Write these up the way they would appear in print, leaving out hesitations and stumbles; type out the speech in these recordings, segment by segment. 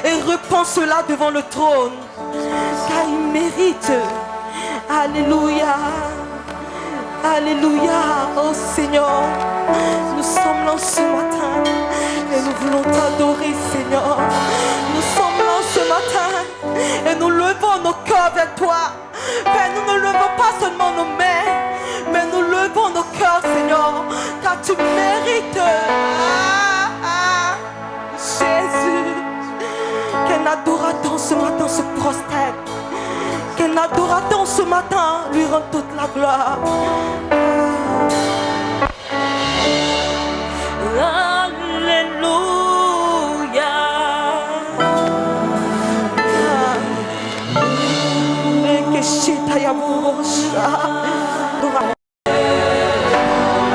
et répands cela devant le trône, car il mérite. Alléluia. Alléluia. Oh Seigneur, nous sommes là ce matin et nous voulons t'adorer, Seigneur. Nous sommes là ce matin et nous levons nos cœurs vers toi. Père, nous ne levons pas seulement nos mains, mais nous levons nos cœurs, Seigneur, car tu mérites. Jésus, qu'un adorateur ce matin se prosterne, qu'un adorateur ce matin lui rend toute la gloire. Alléluia.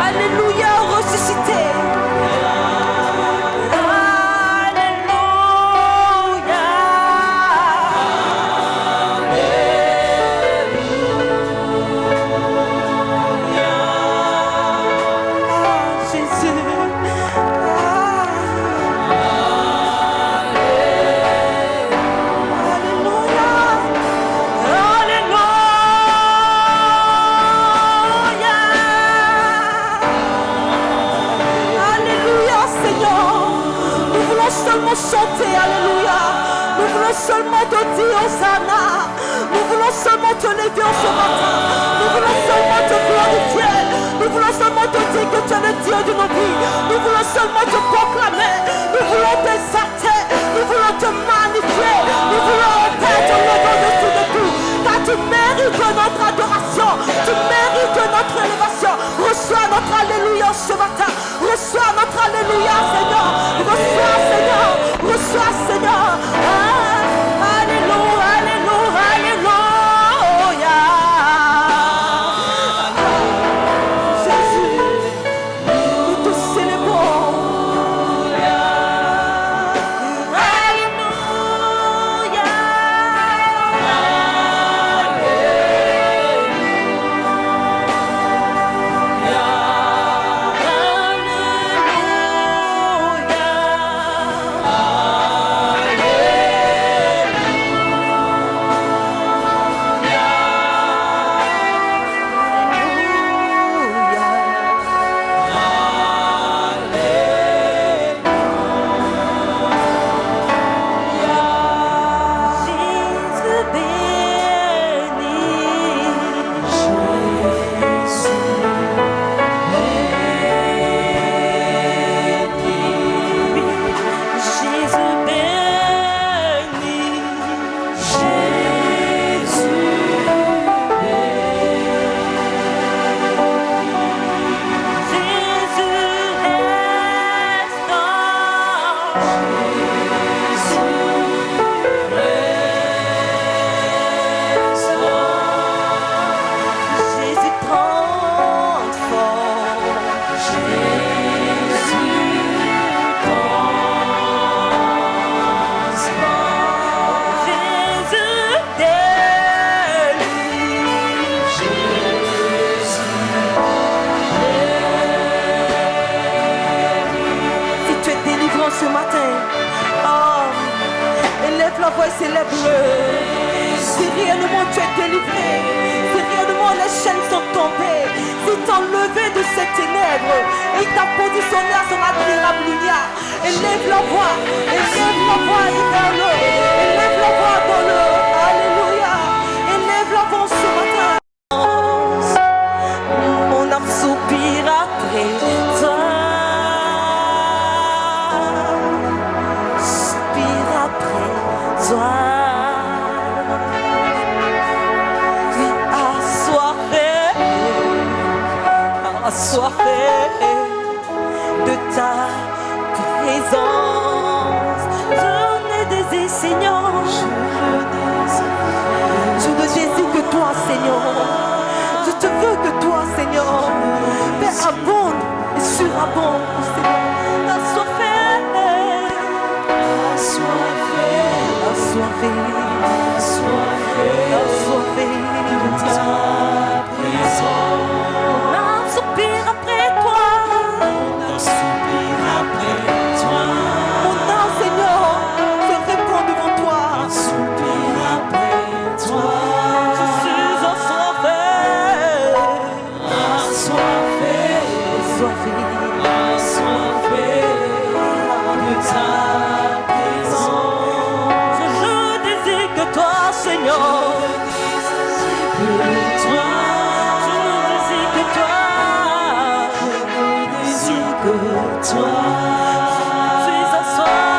Alléluia, ressuscité. Chanter, alléluia. Nous voulons seulement te dire Hosanna. Nous voulons seulement te lever en ce matin. Nous voulons seulement te glorifier. Nous voulons seulement te dire que tu es le Dieu de nos vies. Nous voulons seulement te proclamer. Nous voulons t'exalter. Nous voulons te magnifier. Nous voulons être au-dessus de tout. Car tu mérites notre adoration. Tu mérites notre élévation. Reçois notre alléluia ce matin. Reçois notre alléluia, Seigneur. Reçois, Seigneur. Reçois, Seigneur. Alléluia, alléluia, alléluia. Jésus, nous te célébrons. Alléluia. Célèbre-le. Si réellement tu es délivré, si réellement les chaînes sont tombées, si tu es enlevé de ces ténèbres et t'a positionné à son admirable lumière, élève la voix, élève la voix, élève-le, élève la voix dans le alléluia, élève la voix ce matin. Mon âme soupire après toi. Oui, assoiffé de ta présence. Je ne désire, Seigneur, je ne désire que toi, Seigneur. Je te veux que toi, Seigneur. Père, abonde et surabonde, Seigneur. Assoiffé, assoiffé, assoiffé, assoiffé, assoiffé de ta présence. Mon âme soupire après toi. Mon âme soupire après toi. Mon âme, Seigneur, se répand Je suis assoiffé.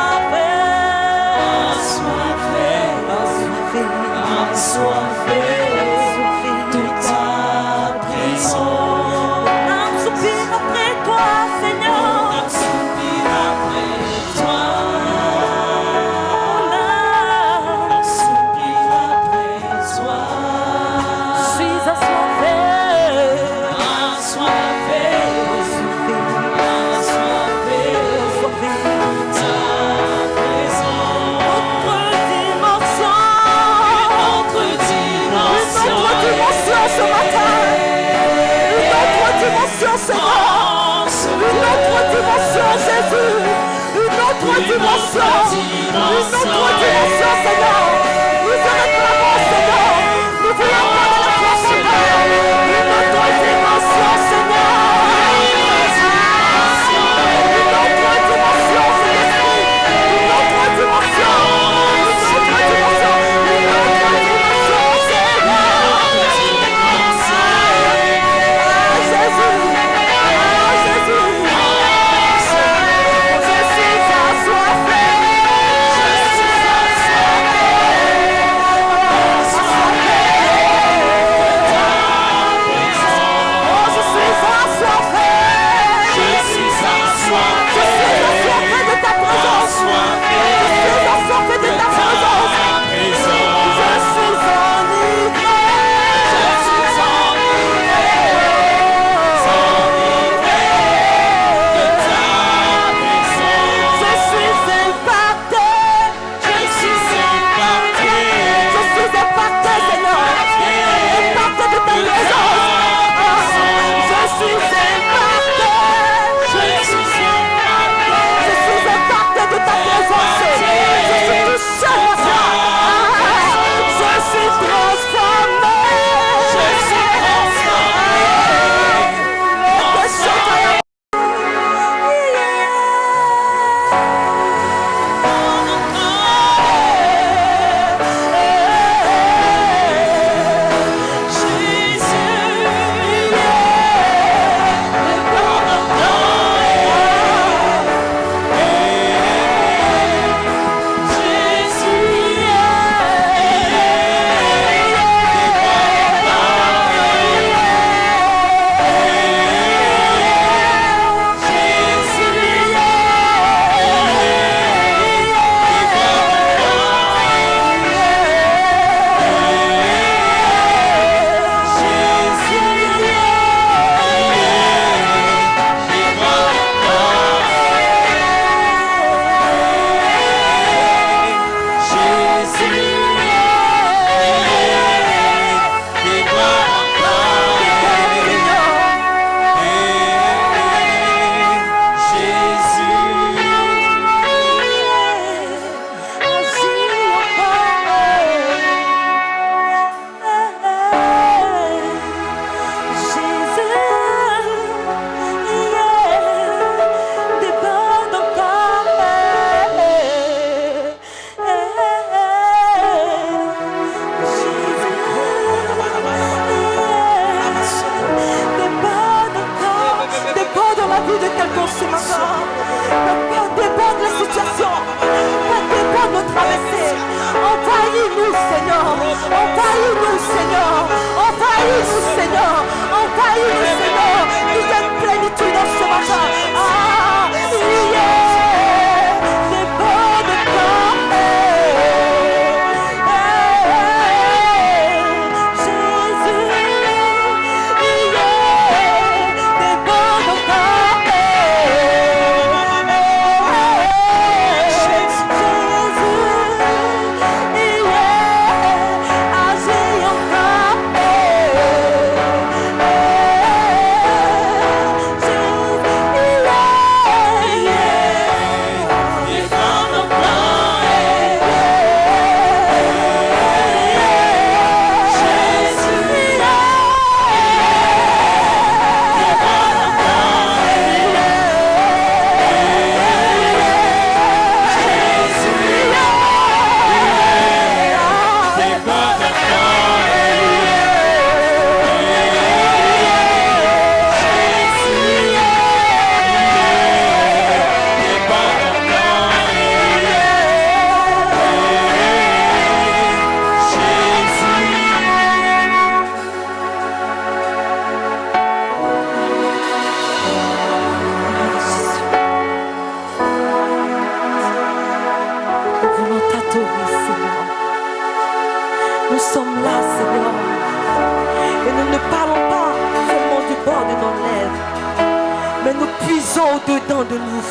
puisons au-dedans de nous.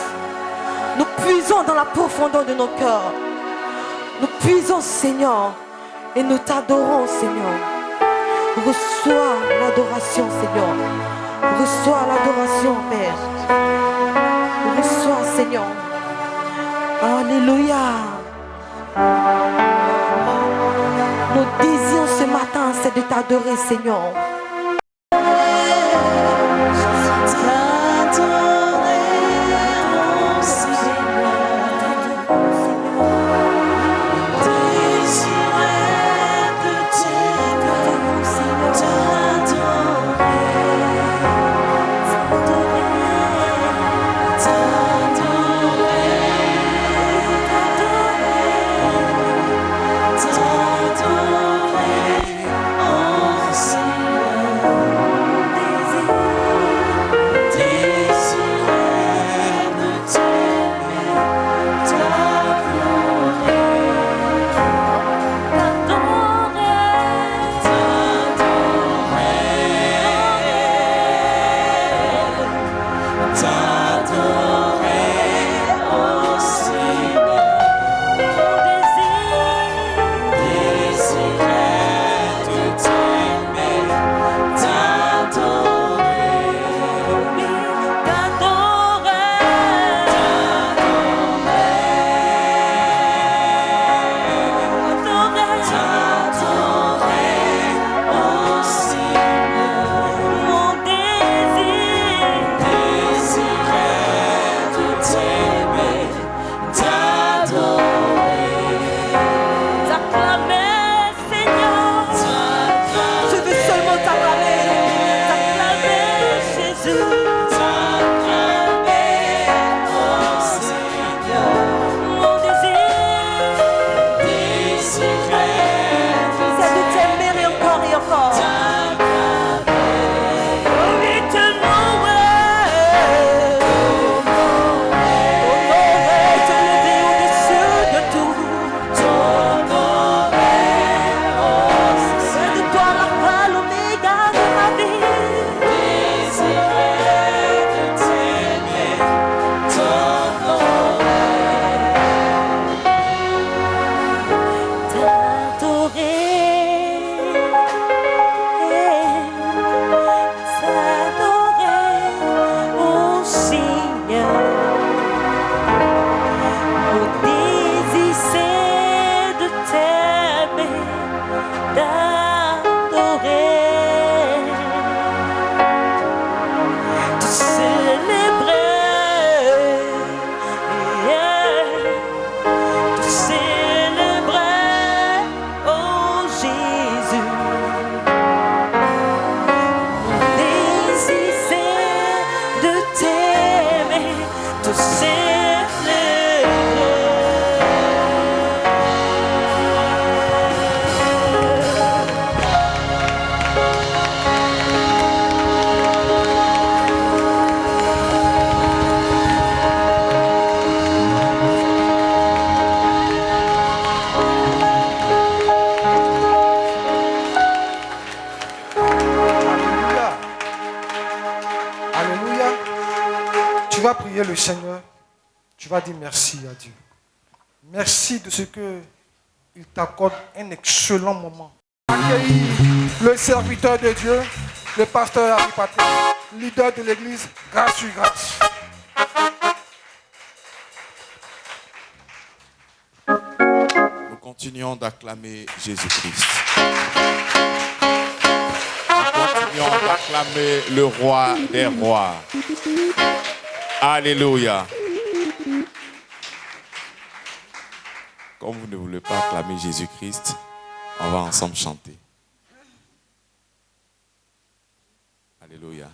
Nous puisons dans la profondeur de nos cœurs. Nous puisons, Seigneur, et nous t'adorons, Seigneur. Reçois l'adoration, Seigneur. Reçois l'adoration, Père. Reçois, Seigneur. Alléluia. Nos désirs ce matin, c'est de t'adorer, Seigneur. Le Seigneur, tu vas dire merci à Dieu. Merci de ce qu'il t'accorde un excellent moment. Accueillir le serviteur de Dieu, le pasteur Harry Patel, leader de l'église, grâce sur grâce. Nous continuons d'acclamer Jésus-Christ. Nous continuons d'acclamer le roi des rois. Alléluia. Comme vous ne voulez pas acclamer Jésus-Christ, on va ensemble chanter. Alléluia.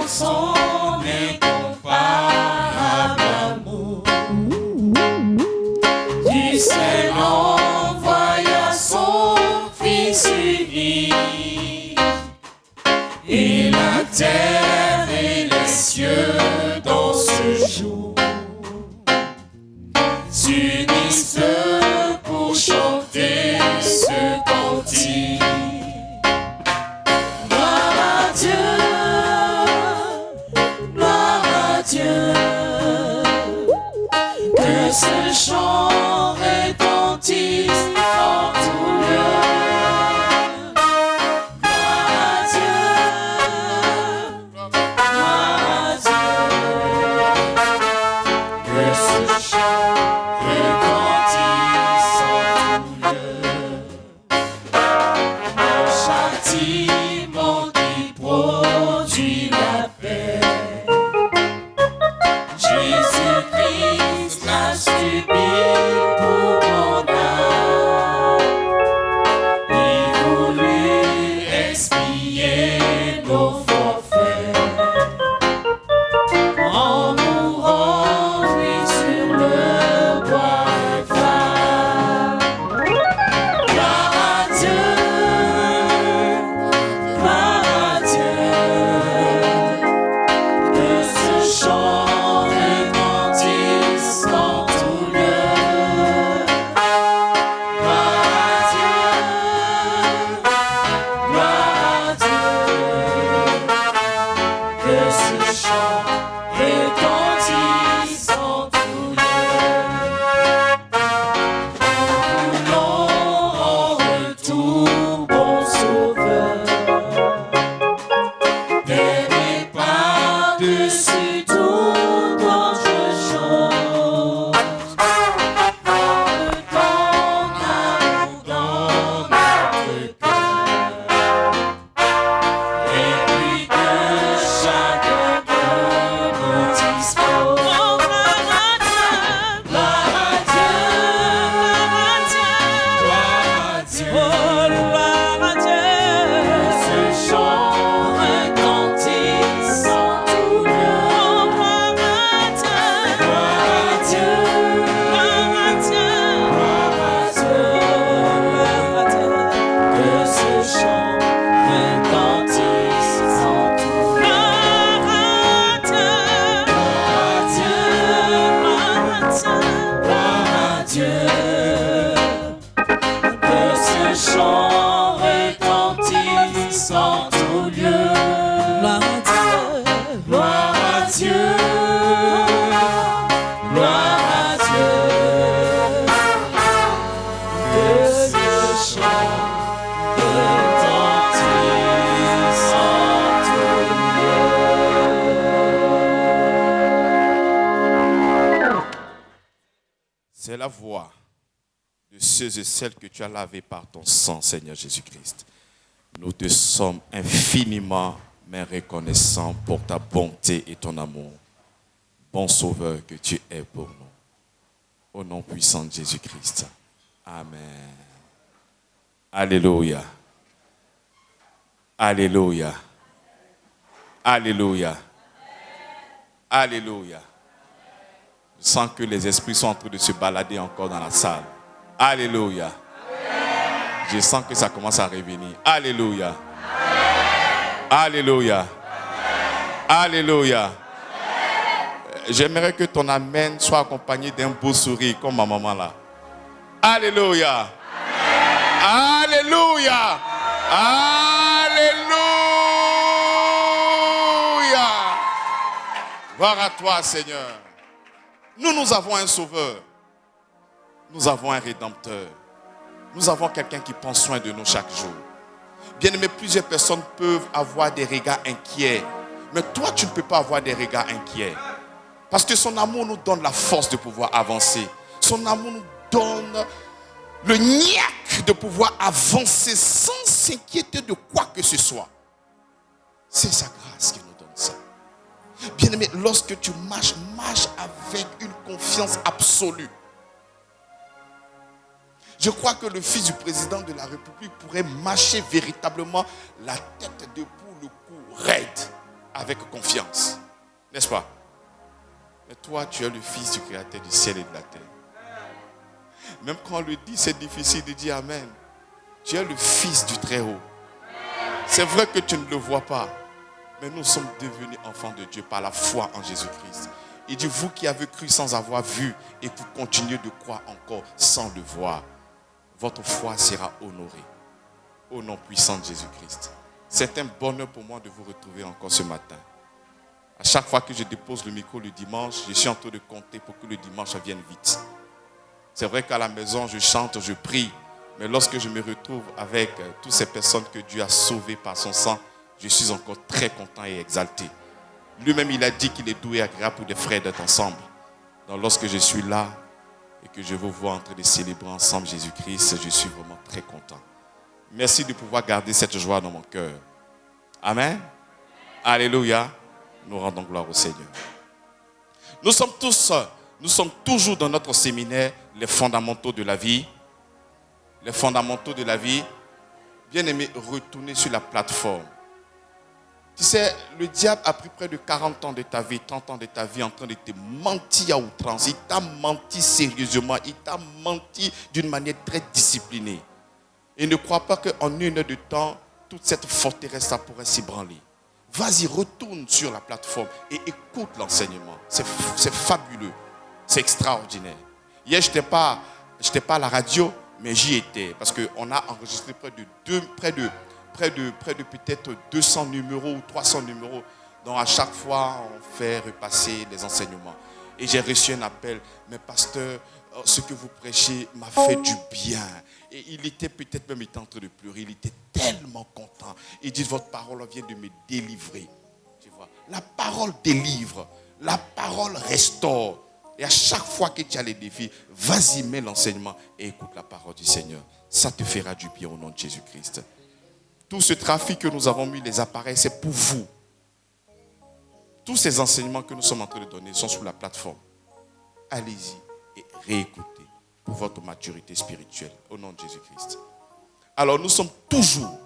son incomparable amour. Du ciel envoya son Fils unique, et la terre et les cieux dans ce jour s'unissent pour chanter ce cantique. Gloire à Dieu, gloire à Dieu, que ce chant retentisse en tout lieu. Gloire à Dieu, que ce chant retentisse en tout lieu. Mon châtiment qui produit la paix, Jésus-Christ l'a subi pour mon âme. Il voulut expier nos forfaits en mourant lui sur le bois Éphraïm. Gloire à Dieu, que ce chant retentisse en tout lieu. Gloire à Dieu, que ce chant retentisse en tout lieu. Voulons en retour, bon sauveur, t'aimer par-dessus tout quand je chante. Porte ton amour dans notre cœur, et puis que chaque cœur nous dispose. Gloire à Dieu, gloire à Dieu, gloire à Dieu. Ce chant retentisse en tout lieu. Gloire à Dieu, que ce chant retentisse en tout lieu. Gloire à Dieu, que ce chant retentisse en tout lieu. Gloire à Dieu, que ce chant retentisse en tout lieu. C'est la voix de ceux et celles que tu as lavés par ton sang, Seigneur Jésus-Christ. Nous te sommes infiniment mais reconnaissants pour ta bonté et ton amour. Bon Sauveur que tu es pour nous. Au nom puissant de Jésus-Christ. Amen. Alléluia. Alléluia. Alléluia. Alléluia. Je sens que les esprits sont en train de se balader encore dans la salle. Alléluia. Je sens que ça commence à revenir. Alléluia. Alléluia. Alléluia. J'aimerais que ton amen soit accompagné d'un beau sourire comme ma maman là. Alléluia. Alléluia. Alléluia. Gloire à toi, Seigneur. Nous avons un sauveur. Nous avons un rédempteur. Nous avons quelqu'un qui prend soin de nous chaque jour. Bien aimé, plusieurs personnes peuvent avoir des regards inquiets. Mais toi, tu ne peux pas avoir des regards inquiets. Parce que son amour nous donne la force de pouvoir avancer. Son amour nous donne le niaque de pouvoir avancer sans s'inquiéter de quoi que ce soit. C'est sa grâce qui nous donne ça. Bien aimé, lorsque tu marches, marche avec une confiance absolue. Je crois que le fils du président de la République pourrait marcher véritablement la tête debout, le cou raide, avec confiance. N'est-ce pas? Mais toi, tu es le fils du Créateur du ciel et de la terre. Même quand on le dit, c'est difficile de dire Amen. Tu es le fils du Très-Haut. C'est vrai que tu ne le vois pas. Mais nous sommes devenus enfants de Dieu par la foi en Jésus-Christ. Il dit, vous qui avez cru sans avoir vu et vous continuez de croire encore sans le voir, votre foi sera honorée. Au nom puissant de Jésus-Christ. C'est un bonheur pour moi de vous retrouver encore ce matin. À chaque fois que je dépose le micro le dimanche, je suis en train de compter pour que le dimanche vienne vite. C'est vrai qu'à la maison, je chante, je prie. Mais lorsque je me retrouve avec toutes ces personnes que Dieu a sauvées par son sang, je suis encore très content et exalté. Lui-même, il a dit qu'il est doux et agréable pour des frères d'être ensemble. Donc lorsque je suis là et que je vous vois en train de célébrer ensemble Jésus-Christ, je suis vraiment très content. Merci de pouvoir garder cette joie dans mon cœur. Amen. Alléluia. Nous rendons gloire au Seigneur. Nous sommes toujours dans notre séminaire, les fondamentaux de la vie. Les fondamentaux de la vie. Bien-aimé, retournez sur la plateforme. Tu sais, le diable a pris près de 40 ans de ta vie, 30 ans de ta vie en train de te mentir à outrance. Il t'a menti sérieusement, il t'a menti d'une manière très disciplinée. Et ne crois pas qu'en une heure de temps, toute cette forteresse pourrait s'ébranler. Vas-y, retourne sur la plateforme et écoute l'enseignement. C'est fabuleux, c'est extraordinaire. Hier, je n'étais pas à la radio, mais j'y étais. Parce qu'on a enregistré près de peut-être 200 numéros ou 300 numéros. Donc à chaque fois, on fait repasser les enseignements. Et j'ai reçu un appel, mais pasteur, ce que vous prêchez m'a fait du bien. Et il était peut-être même en train de pleurer. Il était tellement content. Il dit, votre parole vient de me délivrer. Tu vois, la parole délivre. La parole restaure. Et à chaque fois que tu as les défis, vas-y, mets l'enseignement et écoute la parole du Seigneur. Ça te fera du bien au nom de Jésus-Christ. Tout ce trafic que nous avons mis, les appareils, c'est pour vous. Tous ces enseignements que nous sommes en train de donner sont sur la plateforme. Allez-y et réécoutez pour votre maturité spirituelle au nom de Jésus-Christ. Alors nous sommes toujours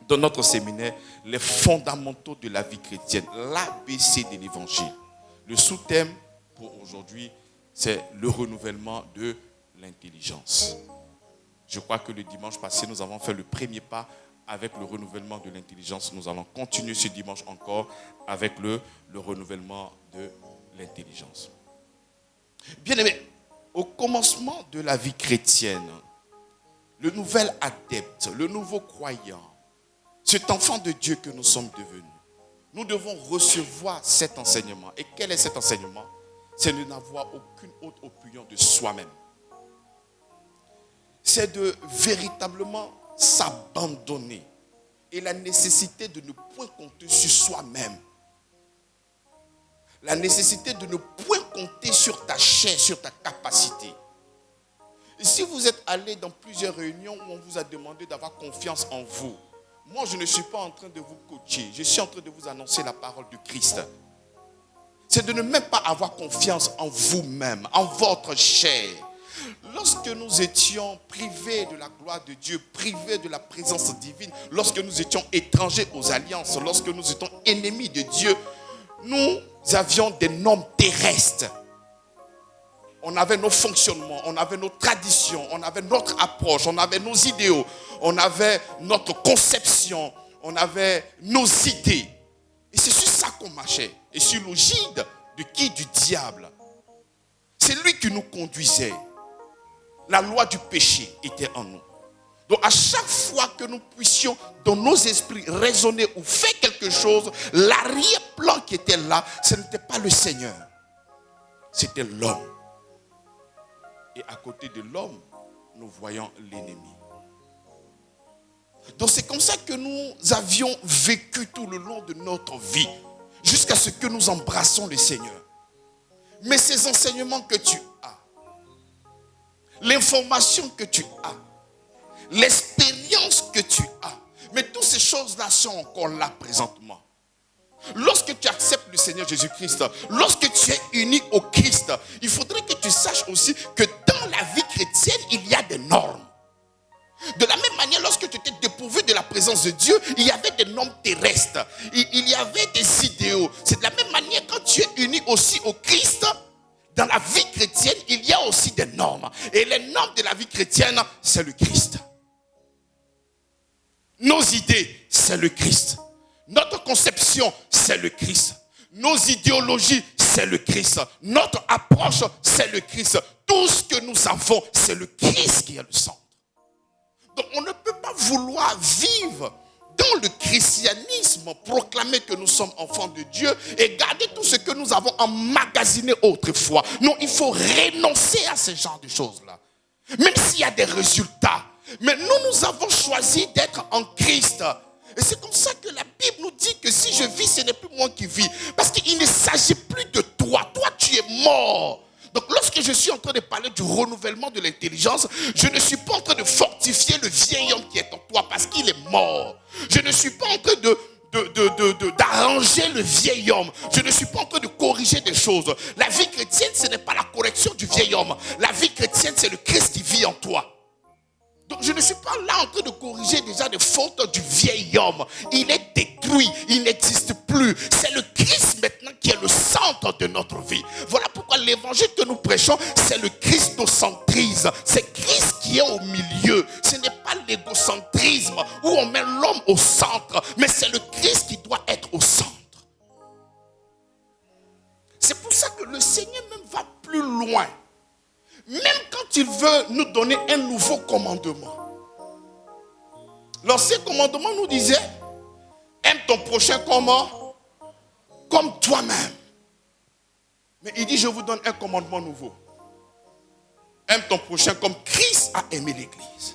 dans notre séminaire, les fondamentaux de la vie chrétienne, l'ABC de l'évangile. Le sous-thème pour aujourd'hui, c'est le renouvellement de l'intelligence. Je crois que le dimanche passé, nous avons fait le premier pas avec le renouvellement de l'intelligence. Nous allons continuer ce dimanche encore avec le renouvellement de l'intelligence. Bien-aimés, au commencement de la vie chrétienne, le nouvel adepte, le nouveau croyant, cet enfant de Dieu que nous sommes devenus, nous devons recevoir cet enseignement. Et quel est cet enseignement? C'est de n'avoir aucune autre opinion de soi-même. C'est de véritablement s'abandonner et la nécessité de ne point compter sur soi-même. La nécessité de ne point compter sur ta chair, sur ta capacité. Et si vous êtes allé dans plusieurs réunions où on vous a demandé d'avoir confiance en vous, moi je ne suis pas en train de vous coacher, je suis en train de vous annoncer la parole de Christ. C'est de ne même pas avoir confiance en vous-même, en votre chair. Lorsque nous étions privés de la gloire de Dieu, privés de la présence divine, lorsque nous étions étrangers aux alliances, lorsque nous étions ennemis de Dieu, nous avions des normes terrestres. On avait nos fonctionnements, on avait nos traditions, on avait notre approche, on avait nos idéaux, on avait notre conception, on avait nos idées. Et c'est sur ça qu'on marchait. Et sur l'égide de qui? Du diable. C'est lui qui nous conduisait. La loi du péché était en nous. Donc à chaque fois que nous puissions dans nos esprits raisonner ou faire quelque chose, l'arrière-plan qui était là, ce n'était pas le Seigneur. C'était l'homme. Et à côté de l'homme, nous voyons l'ennemi. Donc c'est comme ça que nous avions vécu tout le long de notre vie, jusqu'à ce que nous embrassons le Seigneur. Mais ces enseignements que tu as, l'information que tu as, l'expérience que tu as, mais toutes ces choses-là sont encore là présentement. Lorsque tu acceptes le Seigneur Jésus-Christ, lorsque tu es uni au Christ, il faudrait que tu saches aussi que dans la vie chrétienne, il y a des normes. De la même manière, lorsque tu étais dépourvu de la présence de Dieu, il y avait des normes terrestres. Il y avait des idéaux. C'est de la même manière quand tu es uni aussi au Christ, dans la vie chrétienne, il y a aussi des normes. Et les normes de la vie chrétienne, c'est le Christ. Nos idées, c'est le Christ. Notre conception, c'est le Christ. Nos idéologies, c'est le Christ. Notre approche, c'est le Christ. Tout ce que nous avons, c'est le Christ qui est le centre. Donc on ne peut pas vouloir vivre dans le christianisme, proclamer que nous sommes enfants de Dieu et garder tout ce que nous avons emmagasiné autrefois. Non, il faut renoncer à ce genre de choses-là. Même s'il y a des résultats. Mais nous avons choisi d'être en Christ. Et c'est comme ça que la Bible nous dit que si je vis, ce n'est plus moi qui vis. Parce qu'il ne s'agit plus de toi. Toi, tu es mort. Donc lorsque je suis en train de parler du renouvellement de l'intelligence, je ne suis pas en train de fortifier le vieil homme qui est en toi parce qu'il est mort. Je ne suis pas en train d'arranger le vieil homme. Je ne suis pas en train de corriger des choses. La vie chrétienne, ce n'est pas la correction du vieil homme. La vie chrétienne, c'est le Christ qui vit en toi. Donc je ne suis pas là en train de corriger déjà des fautes du vieil homme. Il est détruit, il n'existe plus. C'est le Christ maintenant qui est le centre de notre vie. Voilà pourquoi l'évangile que nous prêchons, c'est le christocentrisme. C'est Christ qui est au milieu. Ce n'est pas l'égocentrisme où on met l'homme au centre, mais c'est le Christ qui doit être au centre. C'est pour ça que le Seigneur même va plus loin. Même quand il veut nous donner un nouveau commandement. L'ancien commandement nous disait, aime ton prochain comment? Comme toi-même. Mais il dit, je vous donne un commandement nouveau. Aime ton prochain comme Christ a aimé l'Église.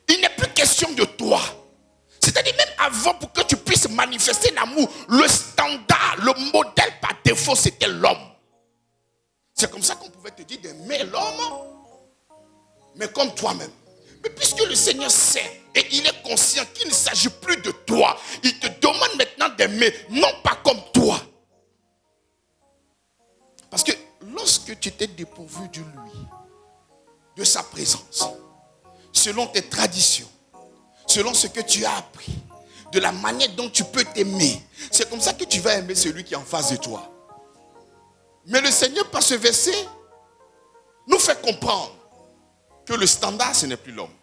Il n'est plus question de toi. C'est-à-dire même avant, pour que tu puisses manifester l'amour, le standard, le modèle par défaut, c'était l'homme. C'est comme ça qu'on pouvait te dire d'aimer l'homme, mais comme toi-même. Mais puisque le Seigneur sait et il est conscient qu'il ne s'agit plus de toi, il te demande maintenant d'aimer, non pas comme toi. Parce que lorsque tu t'es dépourvu de lui, de sa présence, selon tes traditions, selon ce que tu as appris, de la manière dont tu peux t'aimer, c'est comme ça que tu vas aimer celui qui est en face de toi. Mais le Seigneur, par ce verset, nous fait comprendre que le standard, ce n'est plus l'homme.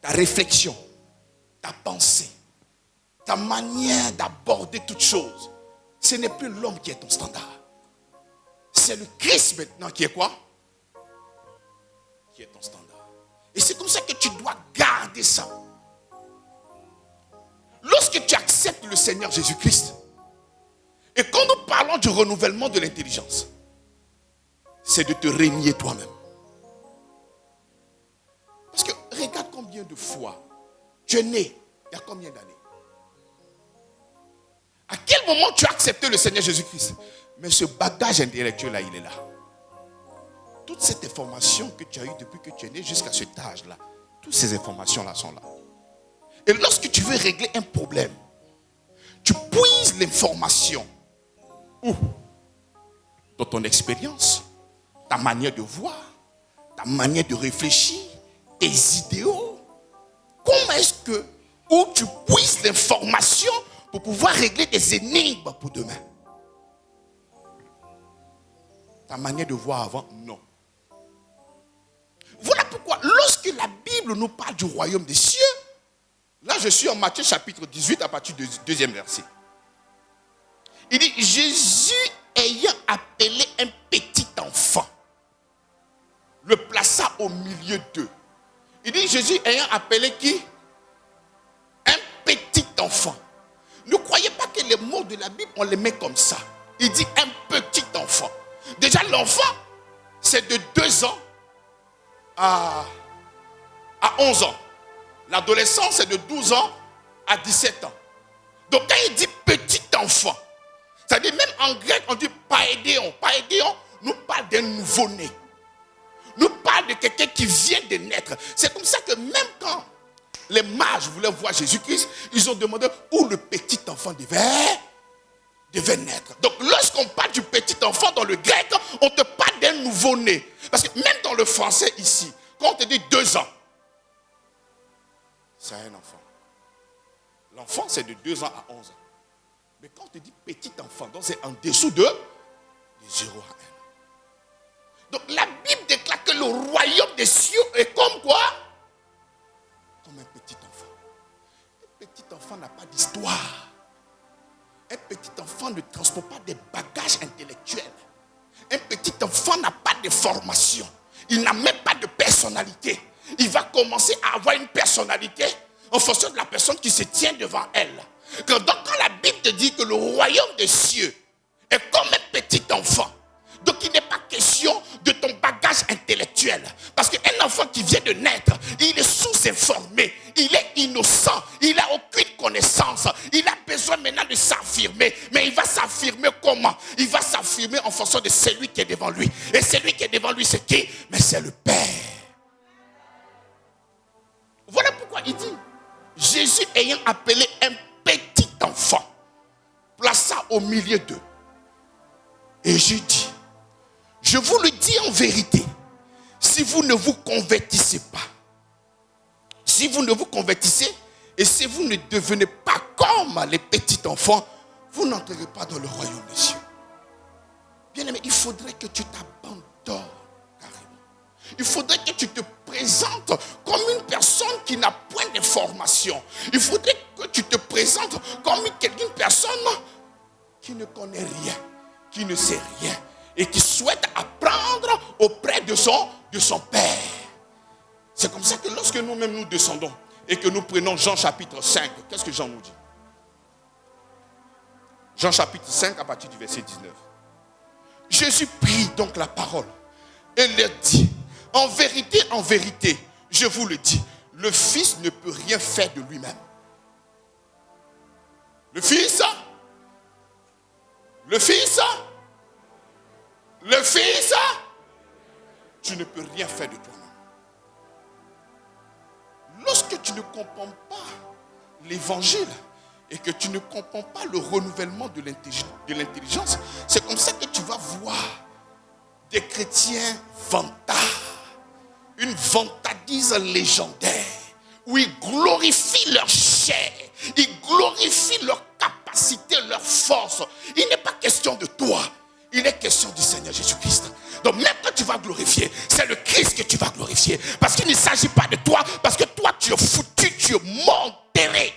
Ta réflexion, ta pensée, ta manière d'aborder toutes choses, ce n'est plus l'homme qui est ton standard. C'est le Christ maintenant qui est quoi? Qui est ton standard. Et c'est comme ça que tu dois garder ça. Lorsque tu acceptes le Seigneur Jésus-Christ, et quand nous parlons du renouvellement de l'intelligence, c'est de te régner toi-même. Parce que regarde combien de fois tu es né, il y a combien d'années? À quel moment tu as accepté le Seigneur Jésus-Christ? Mais ce bagage intellectuel-là, il est là. Toute cette information que tu as eue depuis que tu es né jusqu'à cet âge-là, toutes ces informations-là sont là. Et lorsque tu veux régler un problème, tu puises l'information. Où? Dans ton expérience, ta manière de voir, ta manière de réfléchir, tes idéaux. Comment est-ce que, où tu puisses l'information pour pouvoir régler des énigmes pour demain? Ta manière de voir avant, non. Voilà pourquoi, lorsque la Bible nous parle du royaume des cieux, là je suis en Matthieu chapitre 18 à partir du 2e verset. Il dit, Jésus ayant appelé un petit enfant, le plaça au milieu d'eux. Il dit, Jésus ayant appelé qui? Un petit enfant. Ne croyez pas que les mots de la Bible, on les met comme ça. Il dit un petit enfant. Déjà, l'enfant, c'est de 2 ans à 11 ans. L'adolescent, c'est de 12 ans à 17 ans. Donc, quand il dit petit enfant, c'est-à-dire même en grec, on dit paédéon. Paédéon nous parle d'un nouveau-né. Nous parle de quelqu'un qui vient de naître. C'est comme ça que même quand les mages voulaient voir Jésus-Christ, ils ont demandé où le petit enfant devait naître. Donc lorsqu'on parle du petit enfant dans le grec, on te parle d'un nouveau-né. Parce que même dans le français ici, quand on te dit 2 ans, c'est un enfant. L'enfant, c'est de 2 ans à 11 ans. Mais quand on te dit petit enfant, donc c'est en dessous de 0 à 1 an. Donc la Bible déclare que le royaume des cieux est comme quoi? Comme un petit enfant. Un petit enfant n'a pas d'histoire. Un petit enfant ne transporte pas des bagages intellectuels. Un petit enfant n'a pas de formation. Il n'a même pas de personnalité. Il va commencer à avoir une personnalité en fonction de la personne qui se tient devant elle. Donc quand la Bible te dit que le royaume des cieux est comme un petit enfant, donc il n'est pas question de ton bagage intellectuel. Parce qu'un enfant qui vient de naître, il est sous-informé, il est innocent, il n'a aucune connaissance. Il a besoin maintenant de s'affirmer. Mais il va s'affirmer comment? Il va s'affirmer en fonction de celui qui est devant lui. Et celui qui est devant lui, c'est qui? Mais c'est le Père. Voilà pourquoi il dit, Jésus ayant appelé un petit enfant, plaça au milieu d'eux. Et je dis, je vous le dis en vérité, si vous ne vous convertissez pas, si vous ne vous convertissez et si vous ne devenez pas comme les petits enfants, vous n'entrerez pas dans le royaume des cieux. Bien aimé, il faudrait que tu t'abandonnes carrément. Il faudrait que tu te présentes comme une personne qui n'a point de formation. Il faudrait que tu te présentes comme une personne qui ne connaît rien, qui ne sait rien et qui souhaite apprendre auprès de son Père. C'est comme ça que lorsque nous-mêmes nous descendons et que nous prenons Jean chapitre 5, qu'est-ce que Jean nous dit? Jean chapitre 5 à partir du verset 19. Jésus prit donc la parole et leur dit, en vérité, je vous le dis, le Fils ne peut rien faire de lui-même. Le Fils, tu ne peux rien faire de toi-même. Lorsque tu ne comprends pas l'évangile et que tu ne comprends pas le renouvellement de l'intelligence, c'est comme ça que tu vas voir des chrétiens vantards, une vantardise légendaire, où ils glorifient leur chair, ils glorifient leur capacité, leur force. Il n'est pas question de toi, il est question du Seigneur Jésus-Christ. Donc même quand tu vas glorifier, c'est le Christ que tu vas glorifier. Parce qu'il ne s'agit pas de toi, parce que toi tu es foutu, tu es mort, enterré.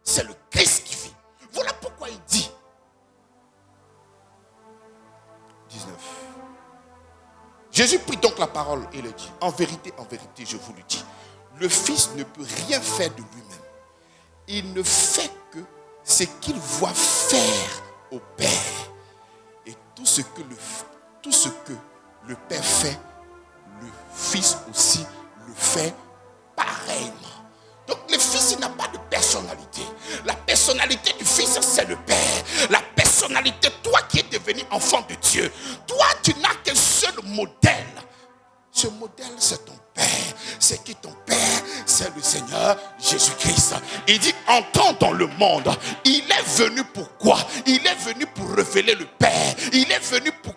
C'est le Christ qui vit. Voilà pourquoi il dit 19. Jésus prit donc la parole et le dit, en vérité, je vous le dis, le Fils ne peut rien faire de lui-même. Il ne fait que ce qu'il voit faire au Père. Et tout ce que le Père fait, le Fils aussi le fait pareillement. Donc le Fils, il n'a pas de personnalité. La personnalité du Fils, c'est le Père. La personnalité, toi qui es devenu enfant de Dieu, toi, tu n'as qu'un seul modèle. Ce modèle, c'est ton Père. C'est qui ton Père? C'est le Seigneur Jésus-Christ. Il dit, entrant dans le monde, il est venu pour quoi? Il est venu pour révéler le Père. Il est venu pour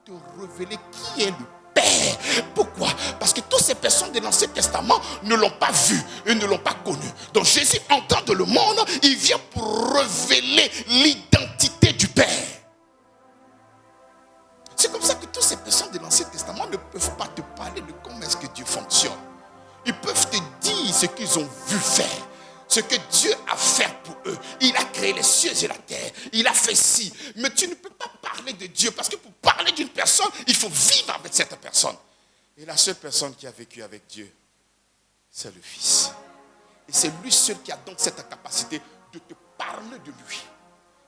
te révéler qui est le Père. Pourquoi? Parce que toutes ces personnes de l'Ancien Testament ne l'ont pas vu et ne l'ont pas connu. Donc Jésus, entrant dans le monde, il vient pour révéler l'identité du Père. C'est comme ça que toutes ces personnes de l'Ancien Testament ne peuvent pas te parler de comment est-ce que Dieu fonctionne. Ils peuvent te dire ce qu'ils ont vu faire, ce que Dieu a fait pour eux. Il a créé les cieux et la terre. Il a fait ci. Mais tu ne peux pas parler de Dieu parce que pour parler d'une personne, il faut vivre avec cette personne. Et la seule personne qui a vécu avec Dieu, c'est le Fils. Et c'est lui seul qui a donc cette capacité de te parler de lui.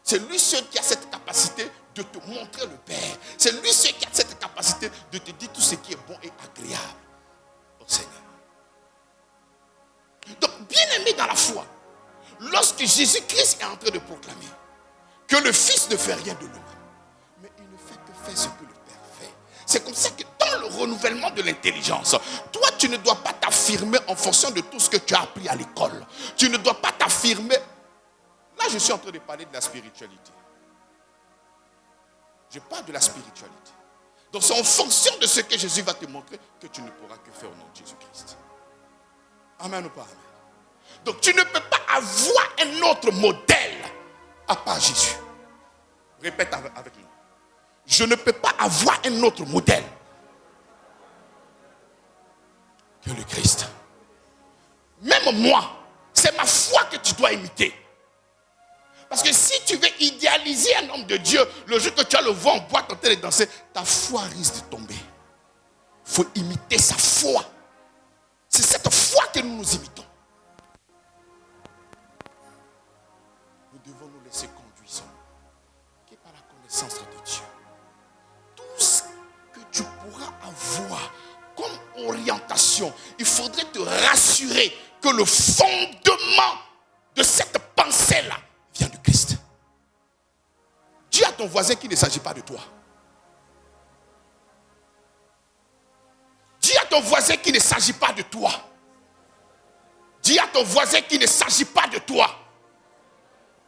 C'est lui seul qui a cette capacité de te montrer le Père. C'est lui seul qui a cette capacité de te dire tout ce qui est bon et agréable au Seigneur. Donc, bien aimé dans la foi, lorsque Jésus-Christ est en train de proclamer que le Fils ne fait rien de lui-même, mais il ne fait que faire ce que le Père fait. C'est comme ça que dans le renouvellement de l'intelligence, toi, tu ne dois pas t'affirmer en fonction de tout ce que tu as appris à l'école. Tu ne dois pas t'affirmer. Là, je suis en train de parler de la spiritualité. Je parle de la spiritualité. Donc, c'est en fonction de ce que Jésus va te montrer que tu ne pourras que faire au nom de Jésus-Christ. Amen ou pas amen? Donc tu ne peux pas avoir un autre modèle à part Jésus. Répète avec moi. Je ne peux pas avoir un autre modèle que le Christ. Même moi, c'est ma foi que tu dois imiter. Parce que si tu veux idéaliser un homme de Dieu, le jour que tu vas le voir en boîte en train de danser, ta foi risque de tomber. Il faut imiter sa foi. C'est cette foi que nous nous imitons. Nous devons nous laisser conduire qui est par la connaissance de Dieu. Tout ce que tu pourras avoir comme orientation, il faudrait te rassurer que le fondement de cette pensée-là vient du Christ. Dis à ton voisin qu'il ne s'agit pas de toi. Dis à ton voisin qu'il ne s'agit pas de toi. Dis à ton voisin qu'il ne s'agit pas de toi.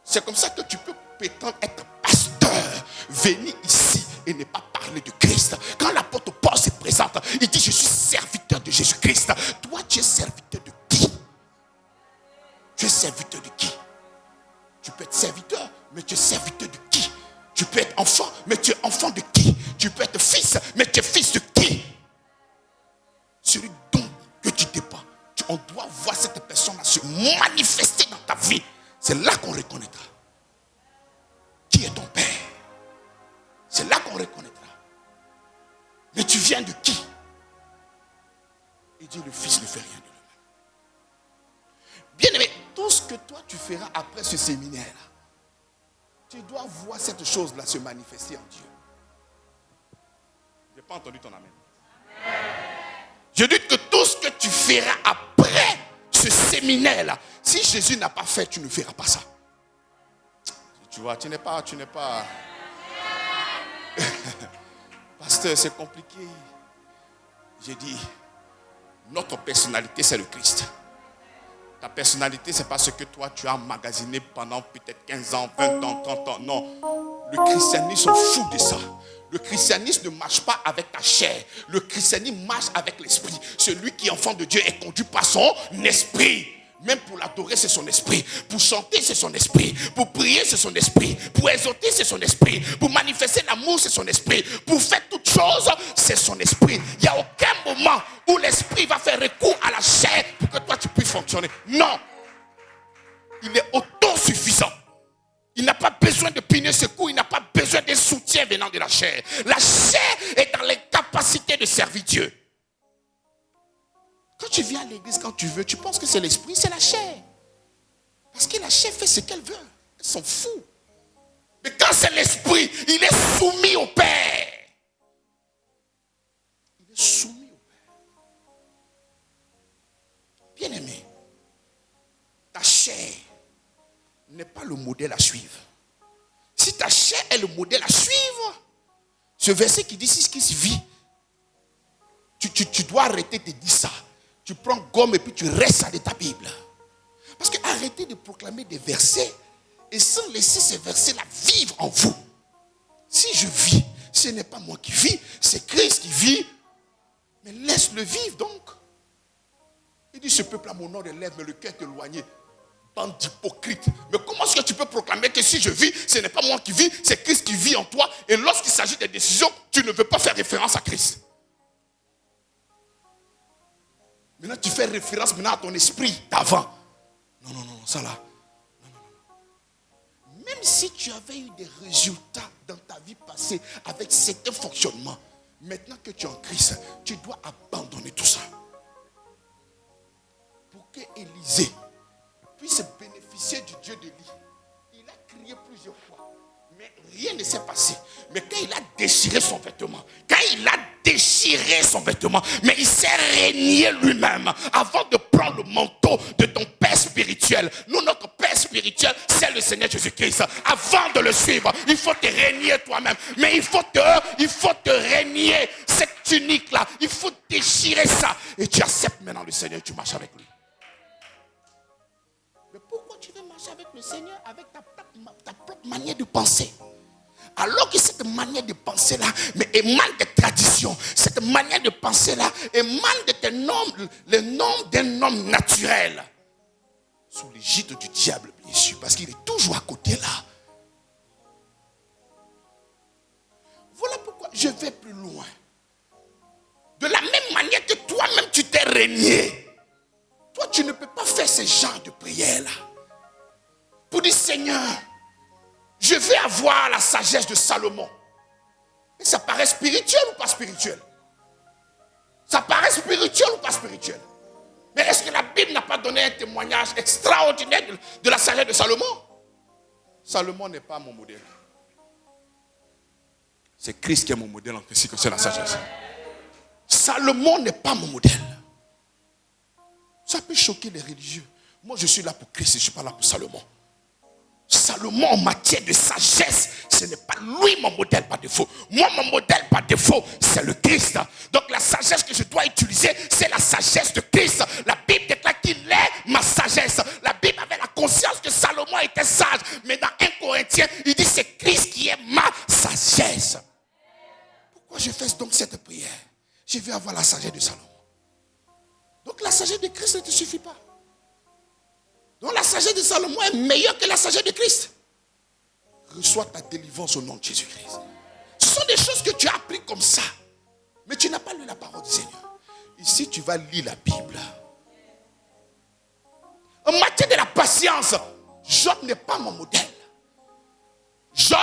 C'est comme ça que tu peux prétendre être pasteur, venir ici et ne pas parler de Christ. Quand l'apôtre Paul se présente, il dit: je suis serviteur de Jésus-Christ. Toi, tu es serviteur de qui? Tu es serviteur de qui? Tu peux être serviteur, mais tu es serviteur de qui? Tu peux être enfant, mais tu es enfant de qui? Tu peux être fils, mais tu es fils de qui? Celui dont que tu dépends. On doit voir cette personne-là se manifester dans ta vie. C'est là qu'on reconnaîtra qui est ton Père. C'est là qu'on reconnaîtra. Mais tu viens de qui? Et Dieu le Fils ne fait rien de lui-même. Bien aimé, tout ce que toi tu feras après ce séminaire-là, tu dois voir cette chose-là se manifester en Dieu. Je n'ai pas entendu ton amen. Je dis que tout ce que tu feras après ce séminaire-là, si Jésus n'a pas fait, tu ne feras pas ça. Tu vois, tu n'es pas... Pasteur, c'est compliqué. J'ai dit, notre personnalité, c'est le Christ. Ta personnalité, c'est pas ce que toi, tu as emmagasiné pendant peut-être 15 ans, 20 ans, 30 ans. Non, le christianisme s'en fout de ça. Le christianisme ne marche pas avec ta chair. Le christianisme marche avec l'esprit. Celui qui est enfant de Dieu est conduit par son esprit. Même pour l'adorer, c'est son esprit. Pour chanter, c'est son esprit. Pour prier, c'est son esprit. Pour exhorter, c'est son esprit. Pour manifester l'amour, c'est son esprit. Pour faire toutes choses, c'est son esprit. Il n'y a aucun moment où l'esprit va faire recours à la chair pour que toi tu puisses fonctionner. Non. Il est autosuffisant. Il n'a pas besoin de pigner secours, il n'a pas besoin de soutien venant de la chair. La chair est dans les capacités de servir Dieu. Quand tu viens à l'église, quand tu veux, tu penses que c'est l'esprit, c'est la chair. Parce que la chair fait ce qu'elle veut. Elle s'en fout. Mais quand c'est l'esprit, il est soumis au Père. Il est soumis au Père. Bien aimé, ta chair n'est pas le modèle à suivre. Si ta chair est le modèle à suivre, ce verset qui dit si Christ vit, tu dois arrêter de dire ça. Tu prends gomme et puis tu restes de ta Bible. Parce que arrêtez de proclamer des versets et sans laisser ces versets-là vivre en vous. Si je vis, ce n'est pas moi qui vis, c'est Christ qui vit. Mais laisse-le vivre donc. Il dit ce peuple a mon nom de lèvres, mais le cœur est éloigné. Bande d'hypocrites. Mais comment est-ce que tu peux proclamer que si je vis, ce n'est pas moi qui vis, c'est Christ qui vit en toi. Et lorsqu'il s'agit des décisions, tu ne veux pas faire référence à Christ. Maintenant, tu fais référence maintenant à ton esprit d'avant. Non, ça là. Non. Même si tu avais eu des résultats dans ta vie passée avec certains fonctionnements, maintenant que tu es en Christ, tu dois abandonner tout ça. Pour que Élisée puisse bénéficier du Dieu de l'île. Il a crié plusieurs fois, mais rien ne s'est passé. Mais quand il a déchiré son vêtement, mais il s'est régné lui-même avant de prendre le manteau de ton Père spirituel. Nous, notre Père spirituel, c'est le Seigneur Jésus-Christ. Avant de le suivre, il faut te régner toi-même. Mais il faut te régner cette tunique-là. Il faut déchirer ça. Et tu acceptes maintenant le Seigneur et tu marches avec lui. Mais pourquoi tu veux marcher avec le Seigneur avec ta propre manière de penser? Alors que cette manière de penser-là émane des traditions. Cette manière de penser-là émane de le nom d'un homme naturel. sous l'égide du diable, bien sûr, parce qu'il est toujours à côté là. Voilà pourquoi je vais plus loin. De la même manière que toi-même tu t'es régné, toi tu ne peux pas faire ce genre de prière là. Pour dire Seigneur, je vais avoir la sagesse de Salomon. Et ça paraît spirituel ou pas spirituel? Ça paraît spirituel ou pas spirituel? Mais est-ce que la Bible n'a pas donné un témoignage extraordinaire de la sagesse de Salomon? Salomon n'est pas mon modèle. C'est Christ qui est mon modèle en ainsi que c'est la sagesse. Salomon n'est pas mon modèle. Ça peut choquer les religieux. Moi je suis là pour Christ, je ne suis pas là pour Salomon. Salomon en matière de sagesse, ce n'est pas lui mon modèle par défaut. Moi mon modèle par défaut, c'est le Christ. Donc la sagesse que je dois utiliser, c'est la sagesse de Christ. La Bible déclare qu'il est ma sagesse. La Bible avait la conscience que Salomon était sage. Mais dans 1 Corinthiens, il dit c'est Christ qui est ma sagesse. Pourquoi je fais donc cette prière? Je veux avoir la sagesse de Salomon. Donc la sagesse de Christ ne te suffit pas. Donc la sagesse de Salomon est meilleure que la sagesse de Christ. Reçois ta délivrance au nom de Jésus-Christ. Ce sont des choses que tu as appris comme ça. Mais tu n'as pas lu la parole du Seigneur. Ici, tu vas lire la Bible. En matière de la patience, Job n'est pas mon modèle. Job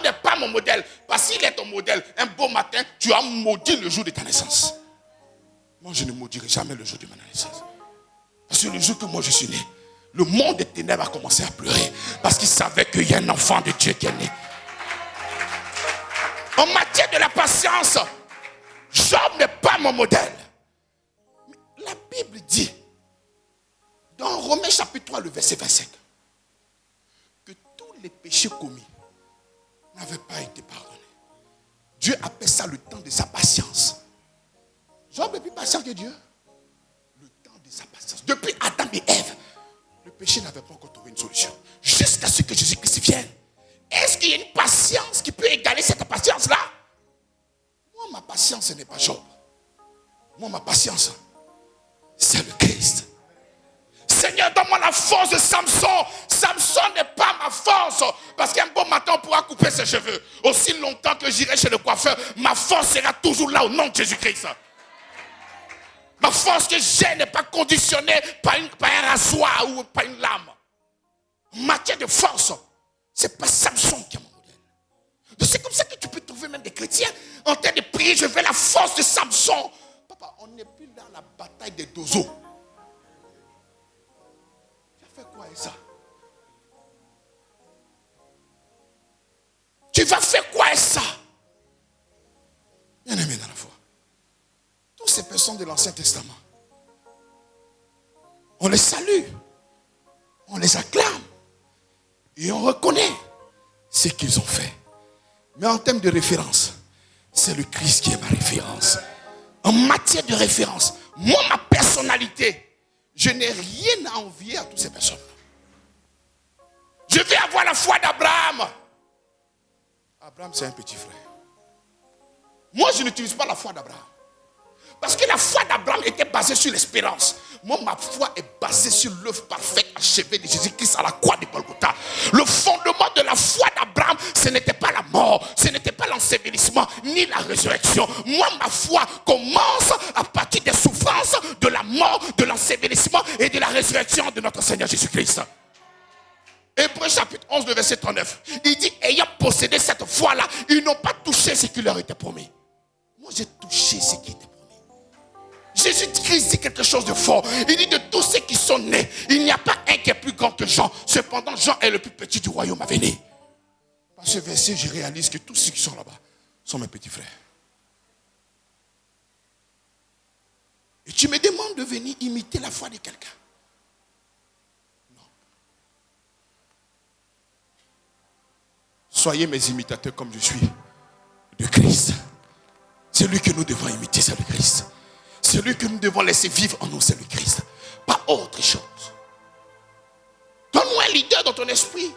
n'est pas mon modèle. Parce qu'il est ton modèle. Un beau matin, tu as maudit le jour de ta naissance. Moi, je ne maudirai jamais le jour de ma naissance. Parce que le jour que moi je suis né, le monde des ténèbres a commencé à pleurer parce qu'il savait qu'il y a un enfant de Dieu qui est né. En matière de la patience, Job n'est pas mon modèle. Mais la Bible dit, dans Romains chapitre 3, le verset 25, que tous les péchés commis n'avaient pas été pardonnés. Dieu appelle ça le temps de sa patience. Job est plus patient que Dieu. Le temps de sa patience. Depuis Adam et Ève, le péché n'avait pas encore trouvé une solution. Jusqu'à ce que Jésus-Christ vienne. Est-ce qu'il y a une patience qui peut égaler cette patience-là? Moi, ma patience, ce n'est pas Job. Moi, ma patience, c'est le Christ. Seigneur, donne-moi la force de Samson. Samson n'est pas ma force. Parce qu'un bon matin, on pourra couper ses cheveux. Aussi longtemps que j'irai chez le coiffeur, ma force sera toujours là au nom de Jésus-Christ. Ma force que j'ai n'est pas conditionnée par un rasoir ou par une lame. En matière de force, c'est pas Samson qui est mon modèle. Donc c'est comme ça que tu peux trouver même des chrétiens en train de prier, je veux la force de Samson. Papa, on n'est plus dans la bataille des dozos. Tu as fait quoi avec ça? Tu vas faire quoi avec ça? Bien aimé dans la foi. Toutes ces personnes de l'Ancien Testament, on les salue, on les acclame et on reconnaît ce qu'ils ont fait. Mais en termes de référence, c'est le Christ qui est ma référence. En matière de référence, moi, ma personnalité, je n'ai rien à envier à toutes ces personnes. Je vais avoir la foi d'Abraham. Abraham, c'est un petit frère. Moi, je n'utilise pas la foi d'Abraham. Parce que la foi d'Abraham était basée sur l'espérance. Moi, ma foi est basée sur l'œuvre parfaite achevée de Jésus-Christ à la croix de Golgotha. Le fondement de la foi d'Abraham, ce n'était pas la mort, ce n'était pas l'ensevelissement, ni la résurrection. Moi, ma foi commence à partir des souffrances de la mort, de l'ensevelissement et de la résurrection de notre Seigneur Jésus-Christ. Hébreux chapitre 11, le verset 39. Il dit, ayant possédé cette foi-là, ils n'ont pas touché ce qui leur était promis. Moi, j'ai touché ce qui était promis. Jésus-Christ dit quelque chose de fort. Il dit de tous ceux qui sont nés, il n'y a pas un qui est plus grand que Jean. Cependant, Jean est le plus petit du royaume à venir. Par ce verset, je réalise que tous ceux qui sont là-bas sont mes petits frères. Et tu me demandes de venir imiter la foi de quelqu'un. Non. Soyez mes imitateurs comme je suis de Christ. Celui que nous devons imiter, c'est le Christ. Celui que nous devons laisser vivre en nous, c'est le Christ. Pas autre chose. Donne-moi un leader dans ton esprit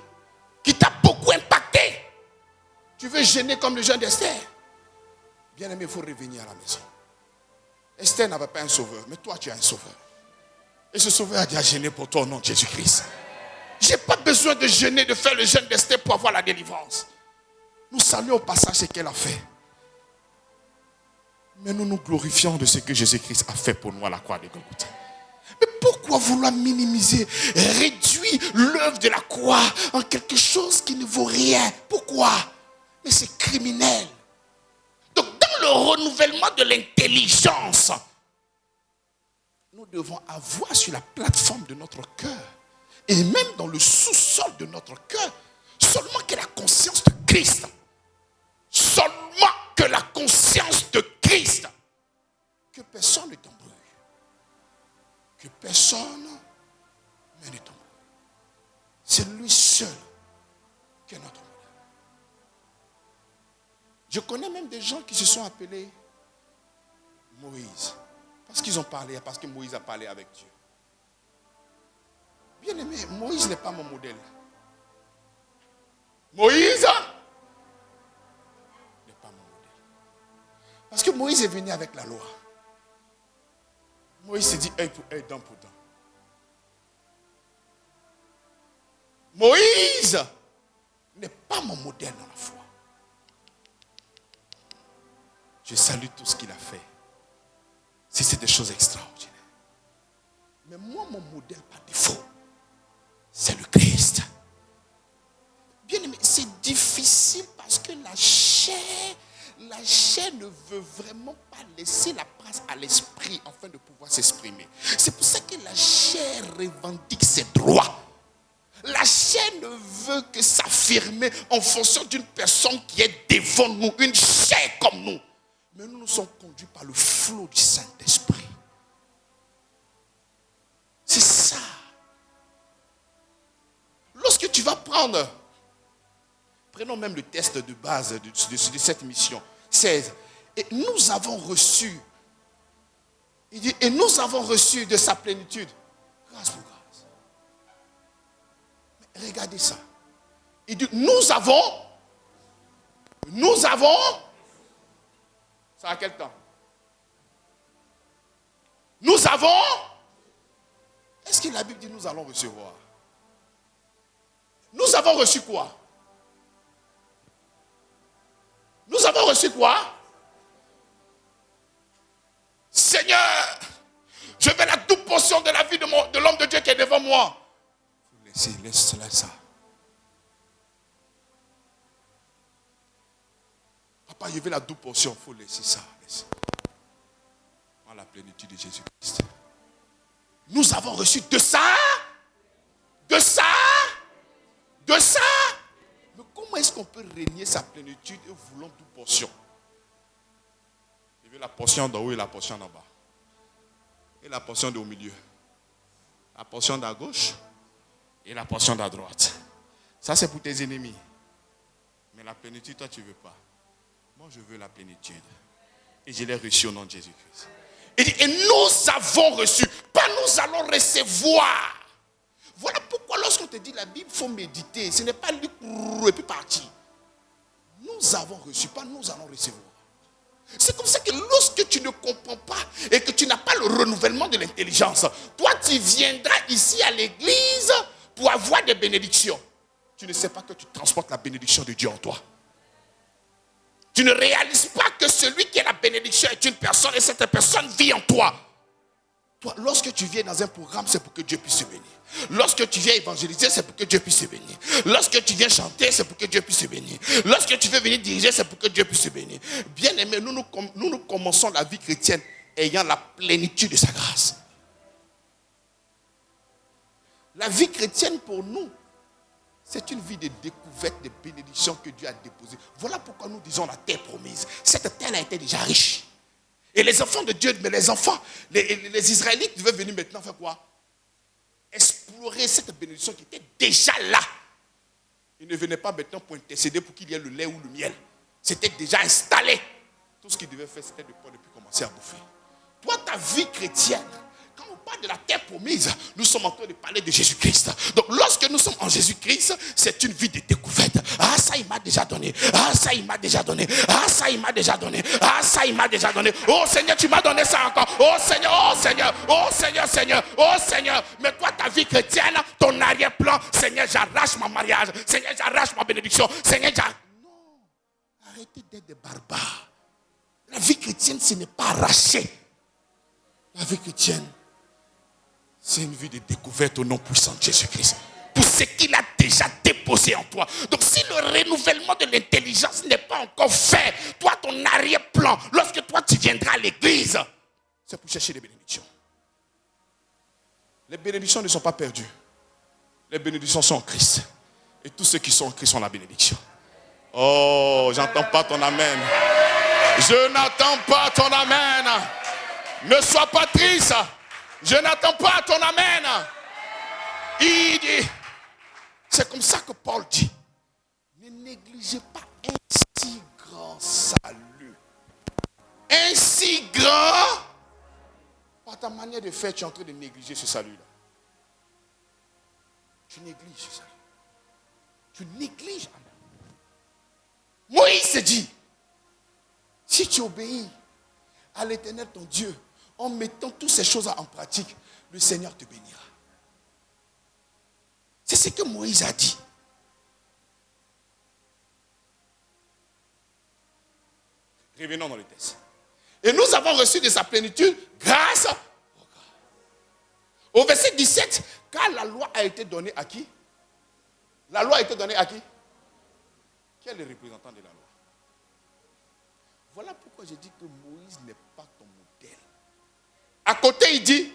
qui t'a beaucoup impacté. Tu veux gêner comme le jeune d'Esther. Bien aimé, il faut revenir à la maison. Esther n'avait pas un sauveur, mais toi tu as un sauveur. Et ce sauveur a déjà gêné pour toi au nom de Jésus-Christ. Je n'ai pas besoin de jeûner, de faire le jeûne d'Esther pour avoir la délivrance. Nous saluons au passage ce qu'elle a fait. Mais nous nous glorifions de ce que Jésus-Christ a fait pour nous à la croix de Golgotha. Mais pourquoi vouloir minimiser, réduire l'œuvre de la croix en quelque chose qui ne vaut rien? Pourquoi? Mais c'est criminel. Donc dans le renouvellement de l'intelligence, nous devons avoir sur la plateforme de notre cœur et même dans le sous-sol de notre cœur seulement que la conscience de Christ. Seulement que la conscience de Christ. Que personne ne t'embrouille. Que personne ne t'embrouille. C'est lui seul qui est notre modèle. Je connais même des gens qui se sont appelés Moïse. Parce qu'ils ont parlé, parce que Moïse a parlé avec Dieu. Bien aimé, Moïse n'est pas mon modèle. Moïse n'est pas mon modèle. Parce que Moïse est venu avec la loi. Moïse s'est dit œil pour œil, dent pour dent. Moïse n'est pas mon modèle dans la foi. Je salue tout ce qu'il a fait. Si c'est des choses extraordinaires. Mais moi, mon modèle par défaut, c'est le Christ. Bien aimé, c'est difficile parce que la chair ne veut vraiment pas laisser la place à l'esprit afin de pouvoir s'exprimer. C'est pour ça que la chair revendique ses droits. La chair ne veut que s'affirmer en fonction d'une personne qui est devant nous, une chair comme nous. Mais nous sommes conduits par le flot du Saint-Esprit. C'est ça. Lorsque tu vas prendre, prenons même le test de base de cette mission, 16. Et nous avons reçu, il dit, et nous avons reçu de sa plénitude, grâce pour grâce. Mais regardez ça. Il dit, nous avons, ça a quel temps? Nous avons, est-ce que la Bible dit nous allons recevoir? Nous avons reçu quoi? Nous avons reçu quoi? Seigneur, je veux la double portion de la vie de l'homme de Dieu qui est devant moi. Laisse ça. Papa, je veux la double portion. Il faut laisser ça. Dans la plénitude de Jésus-Christ. Nous avons reçu de ça. Mais comment est-ce qu'on peut régner sa plénitude et vouloir double portion? Il veut la portion d'en haut et la portion d'en bas. Et la portion de au milieu. La portion d'à gauche et la portion d'à droite. Ça, c'est pour tes ennemis. Mais la plénitude, toi, tu ne veux pas. Moi, je veux la plénitude. Et je l'ai reçue au nom de Jésus-Christ. Et nous avons reçu. Pas nous allons recevoir. Voilà pourquoi lorsqu'on te dit la Bible, il faut méditer. Ce n'est pas lire et puis partir. Nous avons reçu, pas nous allons recevoir. C'est comme ça que lorsque tu ne comprends pas et que tu n'as pas le renouvellement de l'intelligence, toi tu viendras ici à l'église pour avoir des bénédictions. Tu ne sais pas que tu transportes la bénédiction de Dieu en toi. Tu ne réalises pas que celui qui est la bénédiction est une personne et cette personne vit en toi. Toi, lorsque tu viens dans un programme, c'est pour que Dieu puisse se bénir. Lorsque tu viens évangéliser, c'est pour que Dieu puisse se bénir. Lorsque tu viens chanter, c'est pour que Dieu puisse se bénir. Lorsque tu veux venir diriger, c'est pour que Dieu puisse se bénir. Bien aimé, nous commençons la vie chrétienne ayant la plénitude de sa grâce. La vie chrétienne pour nous, c'est une vie de découverte, de bénédiction que Dieu a déposée. Voilà pourquoi nous disons la terre promise. Cette terre a été déjà riche. Et les enfants de Dieu, mais les enfants, les Israélites devaient venir maintenant faire quoi? Explorer cette bénédiction qui était déjà là. Ils ne venaient pas maintenant pour intercéder pour qu'il y ait le lait ou le miel. C'était déjà installé. Tout ce qu'ils devaient faire, c'était de prendre et puis commencer à bouffer. Toi, ta vie chrétienne, quand on parle de la terre promise, nous sommes en train de parler de Jésus-Christ. Donc, lorsque nous sommes en Jésus-Christ, c'est une vie de découverte. Ah, ça, il m'a déjà donné. Ah, ça, il m'a déjà donné. Ah, ça, il m'a déjà donné. Ah, ça, il m'a déjà donné. Oh Seigneur, tu m'as donné ça encore. Oh Seigneur, oh Seigneur, oh Seigneur, Seigneur, oh Seigneur. Mais toi, ta vie chrétienne, ton arrière-plan, Seigneur, j'arrache mon mariage. Seigneur, j'arrache ma bénédiction. Seigneur, non, arrêtez d'être des barbares. La vie chrétienne, ce n'est pas arraché. La vie chrétienne, c'est une vie de découverte au nom puissant de Jésus-Christ. Pour ce qu'il a déjà déposé en toi. Donc si le renouvellement de l'intelligence n'est pas encore fait, toi, ton arrière-plan, lorsque toi tu viendras à l'église, c'est pour chercher les bénédictions. Les bénédictions ne sont pas perdues. Les bénédictions sont en Christ. Et tous ceux qui sont en Christ ont la bénédiction. Oh, j'entends pas ton amen. Je n'entends pas ton amen. Ne sois pas triste. Je n'attends pas ton amen. Il dit, c'est comme ça que Paul dit, ne négligez pas un si grand salut. Un si grand, par ta manière de faire, tu es en train de négliger ce salut-là. Tu négliges ce salut. Tu négliges. Moïse se dit, si tu obéis à l'Éternel ton Dieu, en mettant toutes ces choses en pratique, le Seigneur te bénira. C'est ce que Moïse a dit. Revenons dans le texte. Et nous avons reçu de sa plénitude grâce au verset 17, car la loi a été donnée à qui? La loi a été donnée à qui? Qui est le représentant de la loi? Voilà pourquoi j'ai dit que Moïse n'est pas ton modèle. À côté, il dit,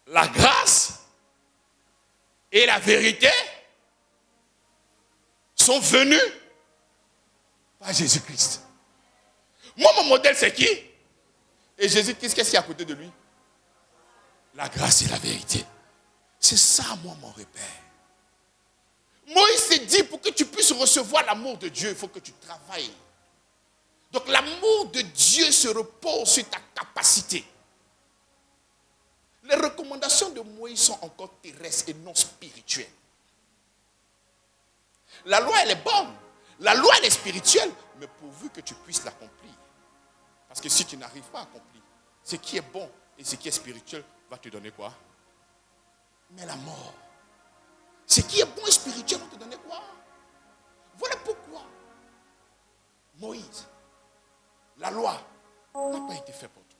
la grâce et la vérité sont venus par Jésus-Christ. Moi, mon modèle, c'est qui? Et Jésus-Christ, qu'est-ce qu'il y a à côté de lui? La grâce et la vérité. C'est ça, moi, mon repère. Moïse s'est dit, pour que tu puisses recevoir l'amour de Dieu, il faut que tu travailles. Donc, l'amour de Dieu se repose sur ta capacité. Les recommandations de Moïse sont encore terrestres et non spirituelles. La loi, elle est bonne. La loi, elle est spirituelle, mais pourvu que tu puisses l'accomplir. Parce que si tu n'arrives pas à accomplir, ce qui est bon et ce qui est spirituel va te donner quoi? Mais la mort. Ce qui est bon et spirituel va te donner quoi? Voilà pourquoi Moïse, la loi, n'a pas été faite pour toi.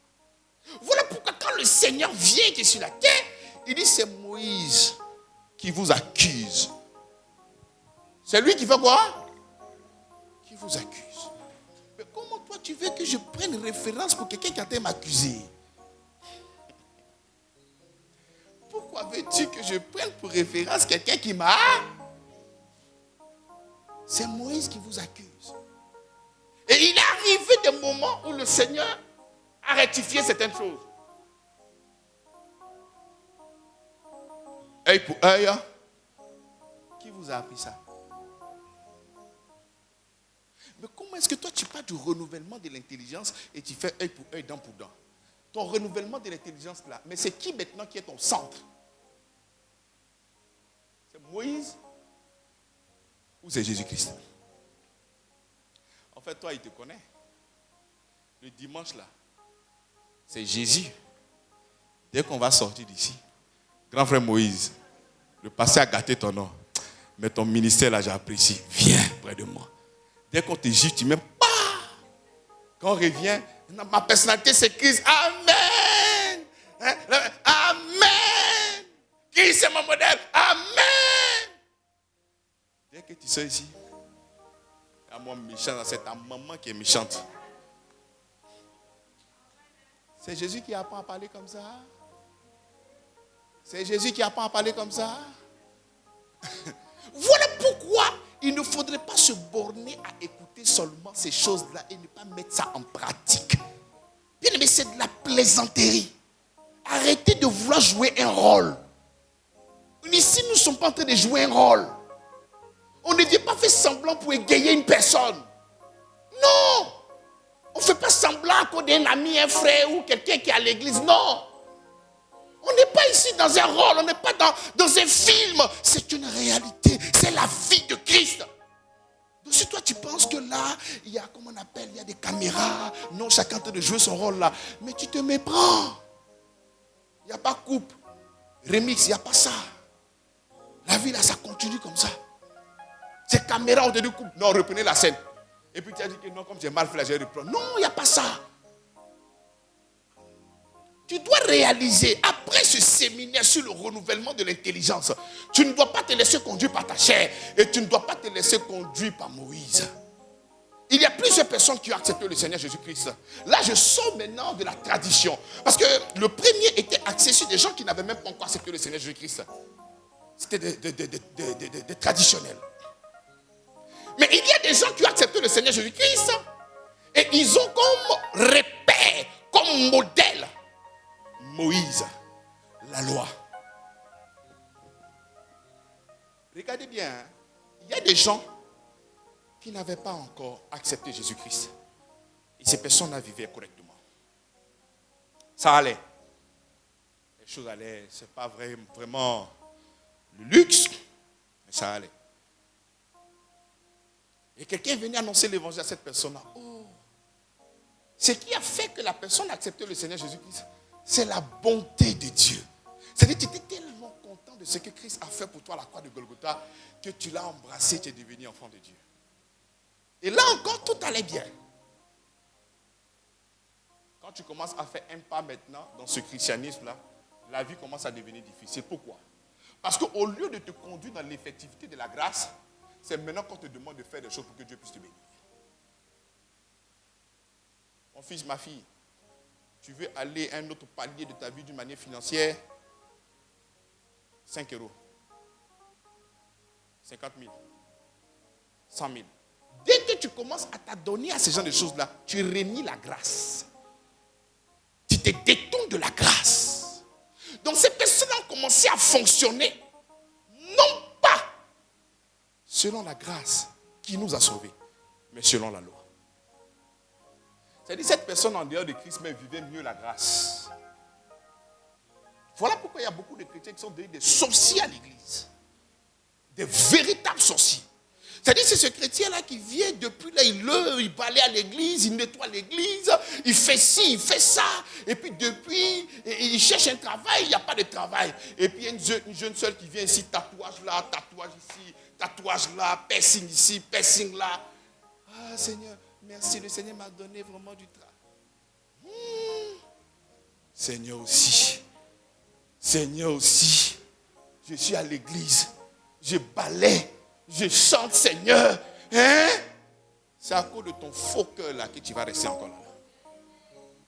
Voilà pourquoi quand le Seigneur vient sur la terre, il dit c'est Moïse qui vous accuse. C'est lui qui fait quoi? Qui vous accuse. Mais comment toi tu veux que je prenne référence pour quelqu'un qui a été m'accuser? Pourquoi veux-tu que je prenne pour référence quelqu'un qui m'a? C'est Moïse qui vous accuse. Et il est arrivé des moments où le Seigneur a rectifié certaines choses. Œil pour œil. Qui vous a appris ça? Mais comment est-ce que toi tu parles du renouvellement de l'intelligence et tu fais œil pour œil, dent pour dent? Ton renouvellement de l'intelligence là, mais c'est qui maintenant qui est ton centre? C'est Moïse ou c'est Jésus-Christ? En fait, toi, il te connaît. Le dimanche là, c'est Jésus. Dès qu'on va sortir d'ici, grand frère Moïse, le passé a gâté ton nom. Mais ton ministère là, j'apprécie. Viens près de moi. Dès qu'on te juge, tu mets pas. Quand on revient, ma personnalité c'est Christ. Amen. Amen. Christ c'est mon modèle. Amen. Dès que tu sors ici, il y a mon méchant, c'est ta maman qui est méchante. C'est Jésus qui apprend à parler comme ça. C'est Jésus qui apprend à parler comme ça. Voilà pourquoi il ne faudrait pas se borner à écouter seulement ces choses-là et ne pas mettre ça en pratique. Bien aimé, c'est de la plaisanterie. Arrêtez de vouloir jouer un rôle. Ici, nous ne sommes pas en train de jouer un rôle. On ne vient pas faire semblant pour égayer une personne. Non. On ne fait pas semblant à cause d'un ami, un frère ou quelqu'un qui est à l'église. Non. On n'est pas ici dans un rôle, on n'est pas dans un film. C'est une réalité, c'est la vie de Christ. il y a, comment on appelle, il y a des caméras. Non, chacun en train de jouer son rôle là. Mais tu te méprends. Il n'y a pas coupe, remix, il n'y a pas ça. La vie là, ça continue comme ça. Ces caméras ont dit coupe. Non, reprenez la scène. Et puis tu as dit que non, comme j'ai mal fait là, je vais reprendre. Non, il n'y a pas ça. Tu dois réaliser, après ce séminaire sur le renouvellement de l'intelligence, tu ne dois pas te laisser conduire par ta chair et tu ne dois pas te laisser conduire par Moïse. Il y a plusieurs personnes qui ont accepté le Seigneur Jésus-Christ. Là, je sors maintenant de la tradition. Parce que le premier était axé sur des gens qui n'avaient même pas encore accepté le Seigneur Jésus-Christ. C'était des traditionnels. Mais il y a des gens qui ont accepté le Seigneur Jésus-Christ et ils ont comme repère, comme modèle, Moïse, la loi. Regardez bien, hein, il y a des gens qui n'avaient pas encore accepté Jésus-Christ. Et ces personnes-là vivaient correctement. Ça allait. Les choses allaient. Ce n'est pas vraiment le luxe, mais ça allait. Et quelqu'un venait annoncer l'évangile à cette personne-là. Oh. Ce qui a fait que la personne a accepté le Seigneur Jésus-Christ, c'est la bonté de Dieu. C'est-à-dire que tu étais tellement content de ce que Christ a fait pour toi à la croix de Golgotha que tu l'as embrassé, tu es devenu enfant de Dieu. Et là encore, tout allait bien. Quand tu commences à faire un pas maintenant dans ce christianisme-là, la vie commence à devenir difficile. Pourquoi? Parce qu'au lieu de te conduire dans l'effectivité de la grâce, c'est maintenant qu'on te demande de faire des choses pour que Dieu puisse te bénir. Mon fils, ma fille, tu veux aller à un autre palier de ta vie d'une manière financière, 5 euros, 50 000, 100 000. Dès que tu commences à t'adonner à ce genre de choses-là, tu réunis la grâce. Tu te détournes de la grâce. Donc ces personnes ont commencé à fonctionner, non pas selon la grâce qui nous a sauvés, mais selon la loi. C'est-à-dire cette personne en dehors de Christ mais vivait mieux la grâce. Voilà pourquoi il y a beaucoup de chrétiens qui sont devenus des sorciers à l'église. Des véritables sorciers. C'est-à-dire c'est ce chrétien-là qui vient depuis là, il balaye à l'église, il nettoie l'église, il fait ci, il fait ça. Et puis depuis, il cherche un travail, il n'y a pas de travail. Et puis il y a une jeune soeur qui vient ici, tatouage là, tatouage ici, tatouage là, piercing ici, piercing là. Ah Seigneur, merci, le Seigneur m'a donné vraiment du travail. Seigneur aussi, je suis à l'église, je balaye. Je chante, Seigneur. Hein? C'est à cause de ton faux cœur là que tu vas rester encore là.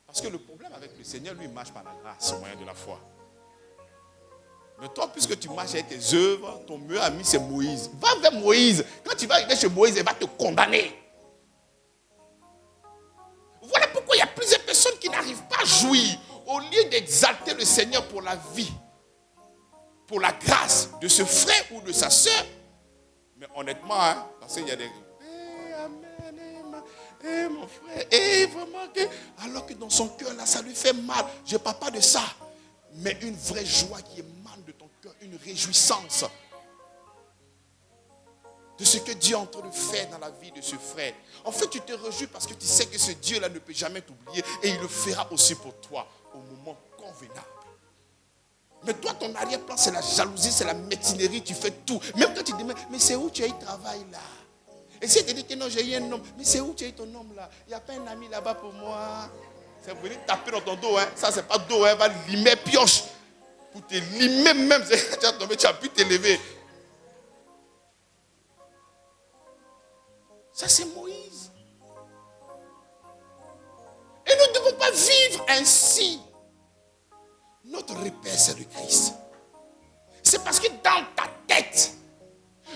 Parce que le problème avec le Seigneur, lui, il marche par la grâce au moyen de la foi. Mais toi, puisque tu marches avec tes œuvres, ton meilleur ami, c'est Moïse. Va vers Moïse. Quand tu vas arriver chez Moïse, il va te condamner. Voilà pourquoi il y a plusieurs personnes qui n'arrivent pas à jouir. Au lieu d'exalter le Seigneur pour la vie, pour la grâce de ce frère ou de sa soeur. Mais honnêtement, hein, parce qu'il y a des... mon frère, vraiment que... Alors que dans son cœur, là, ça lui fait mal. Je ne parle pas de ça. Mais une vraie joie qui émane de ton cœur, une réjouissance de ce que Dieu est en train de faire dans la vie de ce frère. En fait, tu te réjouis parce que tu sais que ce Dieu-là ne peut jamais t'oublier et il le fera aussi pour toi au moment convenable. Mais toi, ton arrière-plan, c'est la jalousie, c'est la métinerie, tu fais tout. Même quand tu dis, mais c'est où tu as eu travail là? Et si tu te dis que non, j'ai eu un homme, mais c'est où tu as eu ton homme là? Il n'y a pas un ami là-bas pour moi. C'est venir taper dans ton dos, hein. Ça, c'est pas dos, hein. Va limer pioche. Pour te limer même, tu as tombé, tu as pu t'élever. Ça, c'est Moïse. Et nous ne devons pas vivre ainsi. Notre repère, c'est le Christ. C'est parce que dans ta tête,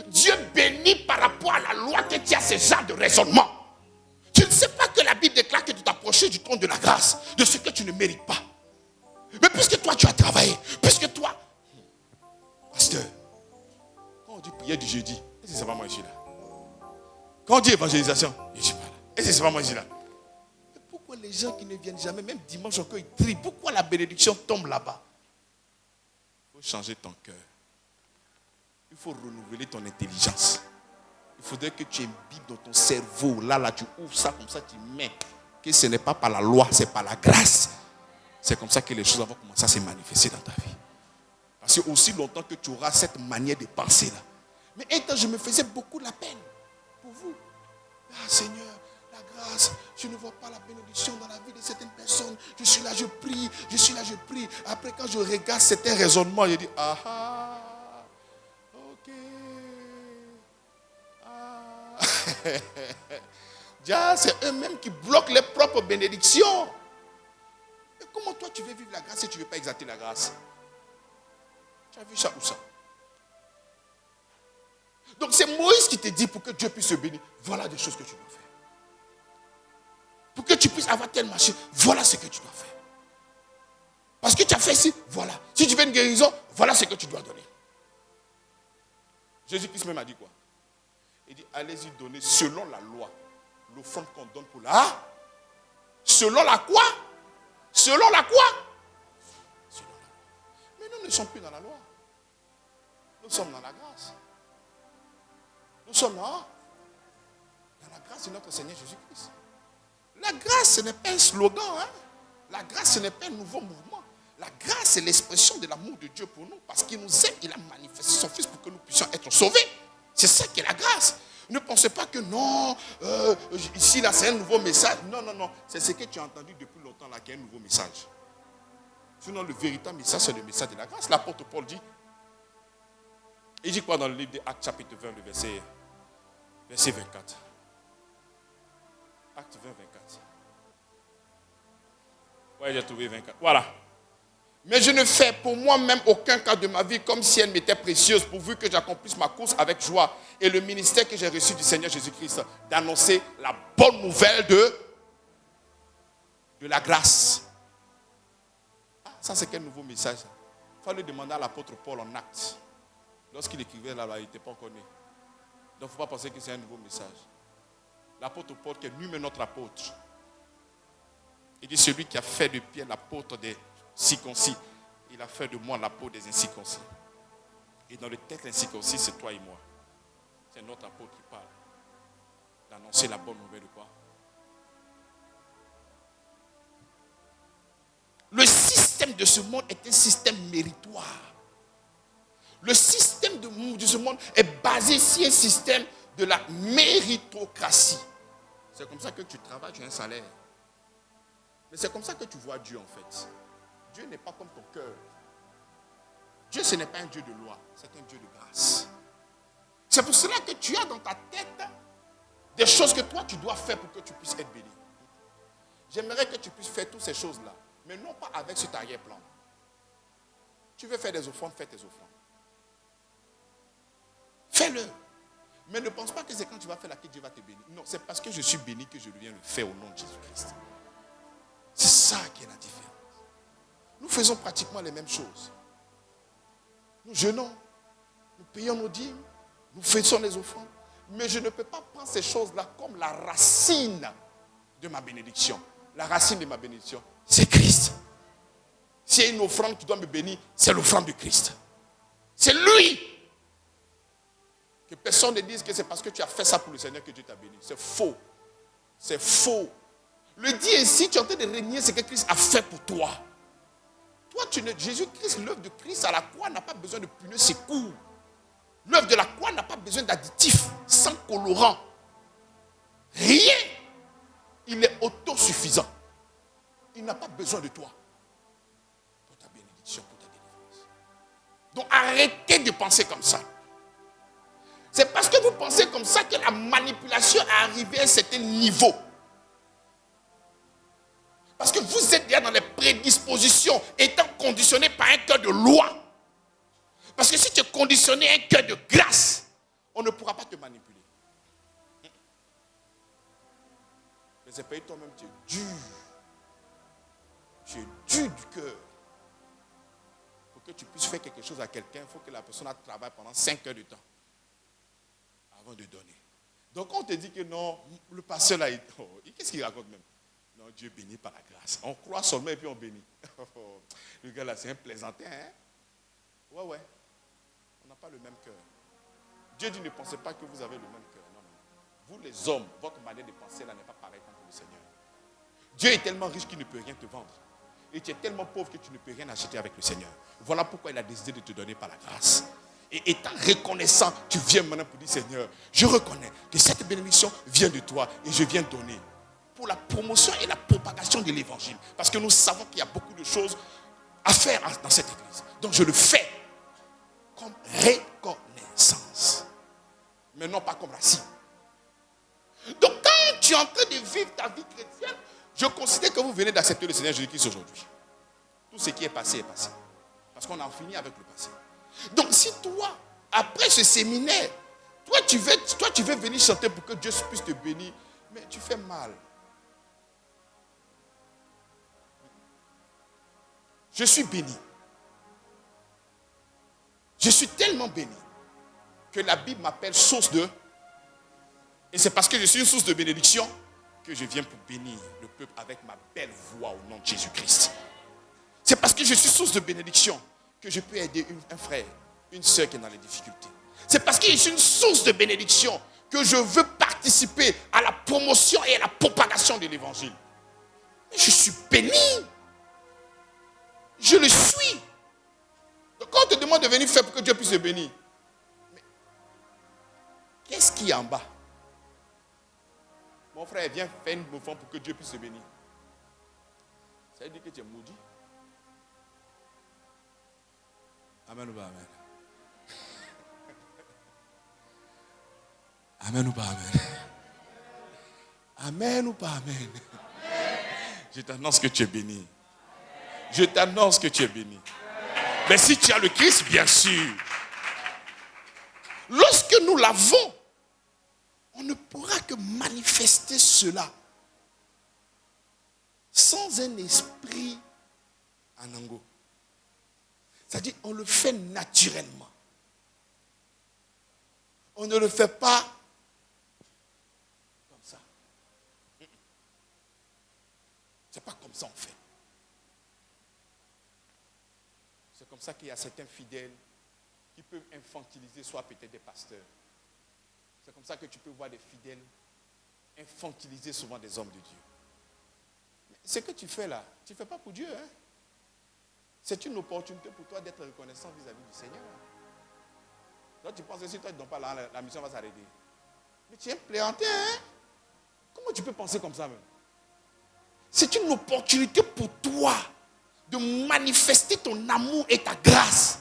Dieu bénit par rapport à la loi que tu as ce genre de raisonnement. Tu ne sais pas que la Bible déclare que tu t'approches du trône de la grâce, de ce que tu ne mérites pas. Mais puisque toi, tu as travaillé, puisque toi, pasteur, quand on dit prière du jeudi, est-ce que c'est pas moi ici là? Quand on dit évangélisation, je ne suis pas là. Est-ce que c'est pas moi ici là? Pourquoi les gens qui ne viennent jamais, même dimanche encore, ils trient? Pourquoi la bénédiction tombe là-bas? Il faut changer ton cœur. Il faut renouveler ton intelligence. Il faut faudrait que tu imbibes dans ton cerveau. Là, tu ouvres ça comme ça, tu mets. Que ce n'est pas par la loi, c'est par la grâce. C'est comme ça que les choses vont commencer à se manifester dans ta vie. Parce que aussi longtemps que tu auras cette manière de penser là. Mais un temps, je me faisais beaucoup de la peine pour vous. Ah Seigneur, la grâce, je ne vois pas la bénédiction dans la vie de certaines personnes. Je suis là, je prie, je suis là, je prie. Après, quand je regarde certains raisonnements, je dis, ok. Déjà, c'est eux-mêmes qui bloquent les propres bénédictions. Mais comment toi tu veux vivre la grâce si tu ne veux pas exalter la grâce? Tu as vu ça où ça? Donc c'est Moïse qui te dit pour que Dieu puisse te bénir. Voilà des choses que tu dois faire. Pour que tu puisses avoir tel marché, voilà ce que tu dois faire. Parce que tu as fait ici, voilà. Si tu veux une guérison, voilà ce que tu dois donner. Jésus-Christ même a dit quoi? Il dit, allez-y donner selon la loi. L'offrande qu'on donne pour la... Selon la quoi? Selon la quoi? Selon la loi. Mais nous ne sommes plus dans la loi. Nous sommes dans la grâce. Nous sommes dans la grâce de notre Seigneur Jésus-Christ. La grâce, ce n'est pas un slogan. Hein? La grâce, ce n'est pas un nouveau mouvement. La grâce, c'est l'expression de l'amour de Dieu pour nous. Parce qu'il nous aime, il a manifesté son Fils pour que nous puissions être sauvés. C'est ça qui est la grâce. Ne pensez pas que non, ici, là, c'est un nouveau message. Non, non, non. C'est ce que tu as entendu depuis longtemps, là, qu'il y a un nouveau message. Sinon, le véritable message, c'est le message de la grâce. L'apôtre Paul dit, il dit quoi dans le livre des Actes, chapitre 20, le verset 24. Acte 20, 24. Ouais, j'ai trouvé 24. Voilà. Mais je ne fais pour moi-même aucun cas de ma vie comme si elle m'était précieuse, pourvu que j'accomplisse ma course avec joie et le ministère que j'ai reçu du Seigneur Jésus-Christ, d'annoncer la bonne nouvelle de la grâce. Ah, ça c'est quel nouveau message? Il faut le demander à l'apôtre Paul en Actes. Lorsqu'il écrivait là-bas, il n'était pas encore né. Donc il ne faut pas penser que c'est un nouveau message. L'apôtre Paul, qui est lui-même notre apôtre, il dit celui qui a fait de Pierre l'apôtre des circoncis, il a fait de moi l'apôtre des incirconcis. Et dans le texte incirconcis, c'est toi et moi. C'est notre apôtre qui parle. D'annoncer la bonne nouvelle de quoi? Le système de ce monde est un système méritoire. Le système de ce monde est basé sur un système de la méritocratie. C'est comme ça que tu travailles, tu as un salaire. Mais c'est comme ça que tu vois Dieu en fait. Dieu n'est pas comme ton cœur. Dieu, ce n'est pas un Dieu de loi, c'est un Dieu de grâce. C'est pour cela que tu as dans ta tête des choses que toi tu dois faire pour que tu puisses être béni. J'aimerais que tu puisses faire toutes ces choses-là, mais non pas avec cet arrière-plan. Tu veux faire des offrandes, fais tes offrandes. Fais-le. Mais ne pense pas que c'est quand tu vas faire là que Dieu va te bénir. Non, c'est parce que je suis béni que je viens le faire au nom de Jésus-Christ. C'est ça qui est la différence. Nous faisons pratiquement les mêmes choses. Nous jeûnons, nous payons nos dîmes, nous faisons les offrandes. Mais je ne peux pas prendre ces choses-là comme la racine de ma bénédiction. La racine de ma bénédiction, c'est Christ. S'il y a une offrande qui doit me bénir, c'est l'offrande de Christ. C'est lui. Que personne ne dise que c'est parce que tu as fait ça pour le Seigneur que Dieu t'a béni. C'est faux. C'est faux. Le dit ainsi, tu es en train de renier ce que Christ a fait pour toi. Toi, Jésus-Christ, l'œuvre de Christ à la croix n'a pas besoin de pneus secours. L'œuvre de la croix n'a pas besoin d'additifs, sans colorant. Rien. Il est autosuffisant. Il n'a pas besoin de toi pour ta bénédiction, pour ta délivrance. Donc arrêtez de penser comme ça. C'est parce que vous pensez comme ça que la manipulation est arrivée à un certain niveau. Parce que vous êtes déjà dans les prédispositions, étant conditionné par un cœur de loi. Parce que si tu es conditionné à un cœur de grâce, on ne pourra pas te manipuler. Mais c'est parce que toi-même, tu es dur. Tu es dur du cœur. Pour que tu puisses faire quelque chose à quelqu'un, il faut que la personne travaille pendant 5 heures de temps. Avant de donner. Donc on te dit que non, le pasteur là, qu'est-ce qu'il raconte même? Non, Dieu bénit par la grâce. On croit seulement et puis on bénit. Le gars là, c'est un plaisantin, hein? Ouais. On n'a pas le même cœur. Dieu dit, ne pensez pas que vous avez le même cœur. Non. Vous les hommes, votre manière de penser là n'est pas pareille comme pour le Seigneur. Dieu est tellement riche qu'il ne peut rien te vendre. Et tu es tellement pauvre que tu ne peux rien acheter avec le Seigneur. Voilà pourquoi il a décidé de te donner par la grâce. Et étant reconnaissant, tu viens maintenant pour dire, Seigneur, je reconnais que cette bénédiction vient de toi et je viens donner pour la promotion et la propagation de l'évangile. Parce que nous savons qu'il y a beaucoup de choses à faire dans cette église. Donc je le fais comme reconnaissance. Mais non pas comme racine. Donc quand tu es en train de vivre ta vie chrétienne, je considère que vous venez d'accepter le Seigneur Jésus-Christ aujourd'hui. Tout ce qui est passé est passé. Parce qu'on a fini avec le passé. Donc si toi, après ce séminaire, toi tu veux venir chanter pour que Dieu puisse te bénir, mais tu fais mal. Je suis béni. Je suis tellement béni que la Bible m'appelle source de... Et c'est parce que je suis une source de bénédiction que je viens pour bénir le peuple avec ma belle voix au nom de Jésus-Christ. C'est parce que je suis source de bénédiction que je peux aider un frère, une soeur qui est dans les difficultés. C'est parce que je suis une source de bénédiction que je veux participer à la promotion et à la propagation de l'évangile. Je suis béni. Je le suis. Donc quand on te demande de venir faire pour que Dieu puisse te bénir, mais qu'est-ce qui est en bas? Mon frère, viens faire une offrande pour que Dieu puisse te bénir. Ça veut dire que tu es maudit. Amen ou pas amen? Amen ou pas amen? Amen ou pas amen? Je t'annonce que tu es béni. Je t'annonce que tu es béni. Mais si tu as le Christ, bien sûr. Lorsque nous l'avons, on ne pourra que manifester cela sans un esprit anango. C'est-à-dire, on le fait naturellement. On ne le fait pas comme ça. C'est pas comme ça on fait. C'est comme ça qu'il y a certains fidèles qui peuvent infantiliser soit peut-être des pasteurs. C'est comme ça que tu peux voir des fidèles infantiliser souvent des hommes de Dieu. Mais ce que tu fais là, tu ne fais pas pour Dieu. Hein? C'est une opportunité pour toi d'être reconnaissant vis-à-vis du Seigneur. Donc tu penses que si toi tu ne donnes pas la mission va s'arrêter. Mais tu es plaisantin, hein? Comment tu peux penser comme ça même? C'est une opportunité pour toi de manifester ton amour et ta grâce.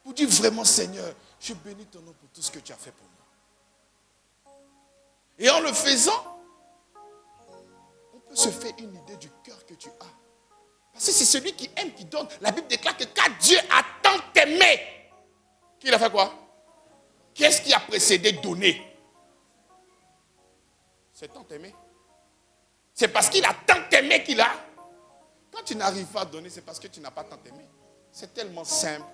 Pour dire vraiment, Seigneur, je bénis ton nom pour tout ce que tu as fait pour moi. Et en le faisant, on peut se faire une idée du cœur que tu as. Parce que c'est celui qui aime qui donne. La Bible déclare que quand Dieu a tant aimé, qu'il a fait quoi? Qu'est-ce qui a précédé donner? C'est tant aimé. C'est parce qu'il a tant aimé qu'il a. Quand tu n'arrives pas à donner, c'est parce que tu n'as pas tant aimé. C'est tellement simple.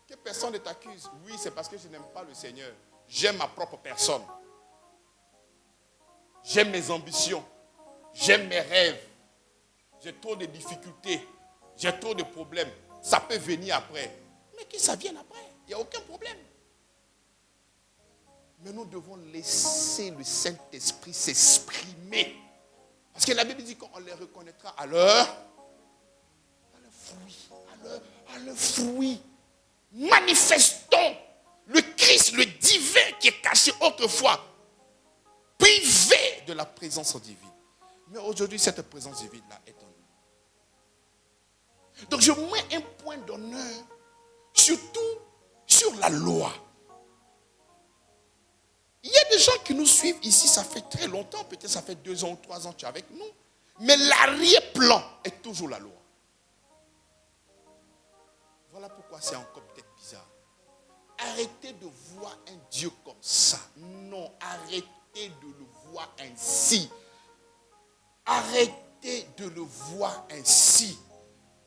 Que personne ne t'accuse. Oui, c'est parce que je n'aime pas le Seigneur. J'aime ma propre personne. J'aime mes ambitions. J'aime mes rêves. J'ai trop de difficultés. J'ai trop de problèmes. Ça peut venir après. Mais que ça vienne après. Il n'y a aucun problème. Mais nous devons laisser le Saint-Esprit s'exprimer. Parce que la Bible dit qu'on les reconnaîtra à leur fruit. À leur fruit. Manifestons le Christ, le divin qui est caché autrefois, privé de la présence divine. Mais aujourd'hui, cette présence divine-là est en nous. Donc je mets un point d'honneur, surtout sur la loi. Il y a des gens qui nous suivent ici, ça fait très longtemps, peut-être ça fait 2 ans ou 3 ans que tu es avec nous, mais l'arrière-plan est toujours la loi. Voilà pourquoi c'est encore peut-être bizarre. Arrêtez de voir un Dieu comme ça. Non, arrêtez de le voir ainsi. Arrêtez de le voir ainsi.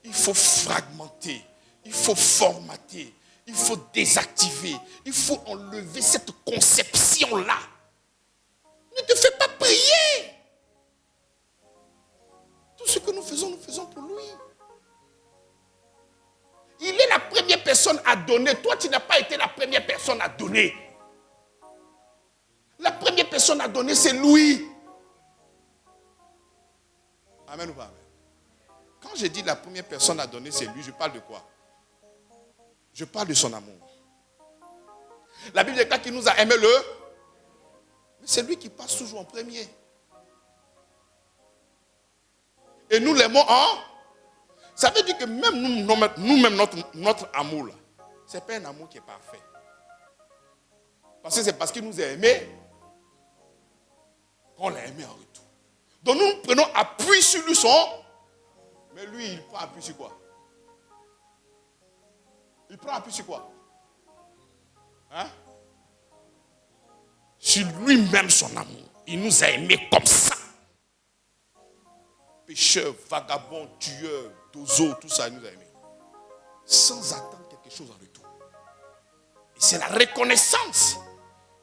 Il faut fragmenter, il faut formater, il faut désactiver, il faut enlever cette conception-là. Ne te fais pas prier. Tout ce que nous faisons pour lui. Il est la première personne à donner. Toi, tu n'as pas été la première personne à donner. personne a donné, c'est lui. Amen ou pas amen? Quand je dis la première personne a donné, c'est lui, je parle de quoi? Je parle de son amour. La Bible déclare qu'il nous a aimé le... Mais c'est lui qui passe toujours en premier. Et nous l'aimons en... Ça veut dire que même nous-mêmes, notre amour, là, ce n'est pas un amour qui est parfait. Parce que c'est parce qu'il nous a aimés qu'on l'a aimé en retour. Donc nous prenons appui sur lui, mais lui, il prend appui sur quoi? Il prend appui sur quoi? Hein? Sur lui-même son amour. Il nous a aimés comme ça. Pécheurs, vagabonds, tueurs, dozo, tout ça, il nous a aimés. Sans attendre quelque chose en retour. Et c'est la reconnaissance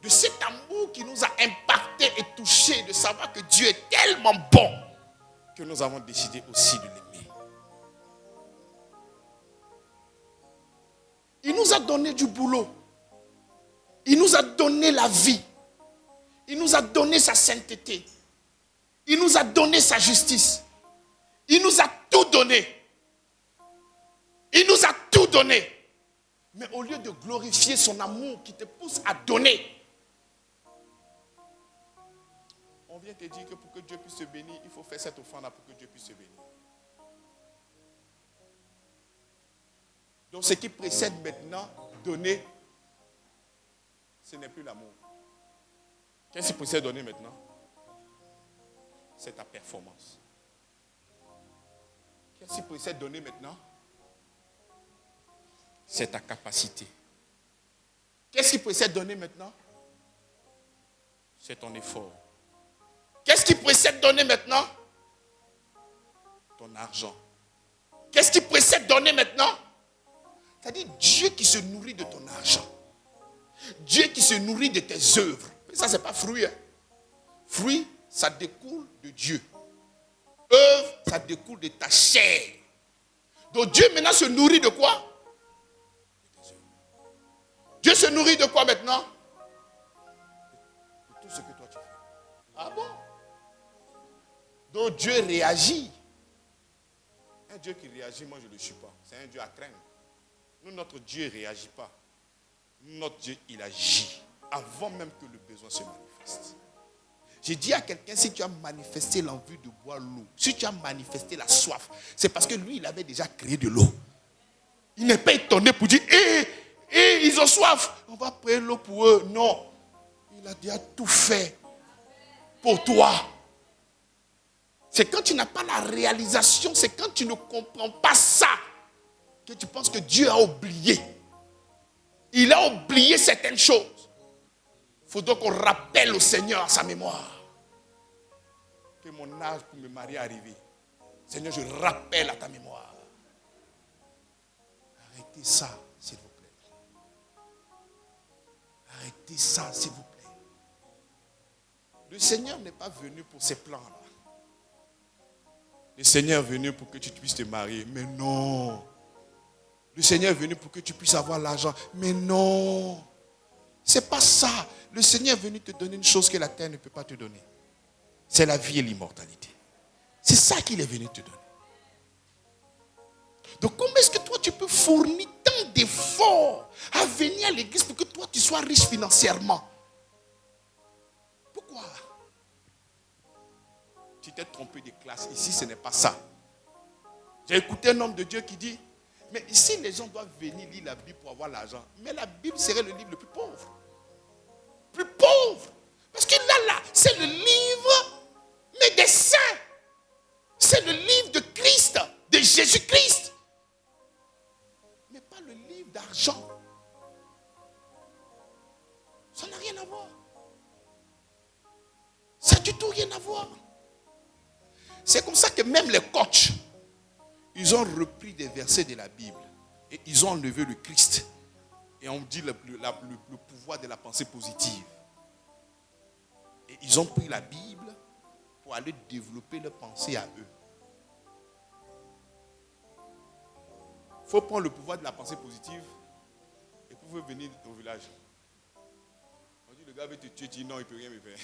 de cet amour qui nous a impacté et touché, de savoir que Dieu est tellement bon que nous avons décidé aussi de l'aimer. Il nous a donné du boulot. Il nous a donné la vie. Il nous a donné sa sainteté. Il nous a donné sa justice. Il nous a tout donné. Il nous a tout donné. Mais au lieu de glorifier son amour qui te pousse à donner, on vient te dire que pour que Dieu puisse te bénir, il faut faire cette offrande pour que Dieu puisse te bénir. Donc ce qui précède maintenant, donner, ce n'est plus l'amour. Qu'est-ce qui précède donner maintenant? C'est ta performance. Qu'est-ce qui précède donner maintenant? C'est ta capacité. Qu'est-ce qui précède donner maintenant? C'est ton effort. Qu'est-ce qui précède donner maintenant? Ton argent. Qu'est-ce qui précède donner maintenant? C'est-à-dire Dieu qui se nourrit de ton argent. Dieu qui se nourrit de tes œuvres. Mais ça, ce n'est pas fruit. Hein? Fruit, ça découle de Dieu. Œuvre, ça découle de ta chair. Donc Dieu maintenant se nourrit de quoi? De tes œuvres. Dieu se nourrit de quoi maintenant? De tout ce que toi tu fais. Ah bon? Donc Dieu réagit. Un Dieu qui réagit, moi je ne le suis pas. C'est un Dieu à craindre. Nous, notre Dieu ne réagit pas. Notre Dieu, il agit avant même que le besoin se manifeste. J'ai dit à quelqu'un, si tu as manifesté l'envie de boire l'eau, si tu as manifesté la soif, c'est parce que lui, il avait déjà créé de l'eau. Il n'est pas étonné pour dire, ils ont soif, on va prendre l'eau pour eux. Non, il a déjà tout fait pour toi. C'est quand tu n'as pas la réalisation, c'est quand tu ne comprends pas ça, que tu penses que Dieu a oublié. Il a oublié certaines choses. Il faut donc qu'on rappelle au Seigneur à sa mémoire que mon âge pour me marier est arrivé. Seigneur, je rappelle à ta mémoire. Arrêtez ça, s'il vous plaît. Arrêtez ça, s'il vous plaît. Le Seigneur n'est pas venu pour ces plans-là. Le Seigneur est venu pour que tu puisses te marier. Mais non. Le Seigneur est venu pour que tu puisses avoir l'argent. Mais non. C'est pas ça. Le Seigneur est venu te donner une chose que la terre ne peut pas te donner. C'est la vie et l'immortalité. C'est ça qu'il est venu te donner. Donc comment est-ce que toi tu peux fournir tant d'efforts à venir à l'église pour que toi tu sois riche financièrement? Pourquoi? Tu t'es trompé de classe. Ici ce n'est pas ça. J'ai écouté un homme de Dieu qui dit, mais ici les gens doivent venir lire la Bible pour avoir l'argent. Mais la Bible serait le livre le plus pauvre. Plus pauvre. Parce que là, c'est le livre, mais des saints. C'est le livre de Christ, de Jésus-Christ. Mais pas le livre d'argent. Ça n'a rien à voir. Ça n'a du tout rien à voir. C'est comme ça que même les coachs, ils ont repris des versets de la Bible et ils ont enlevé le Christ. Et on dit le pouvoir de la pensée positive. Et ils ont pris la Bible pour aller développer leur pensée à eux. Il faut prendre le pouvoir de la pensée positive et pour venir au village. On dit le gars veut te tuer, tu dis non, il ne peut rien me faire.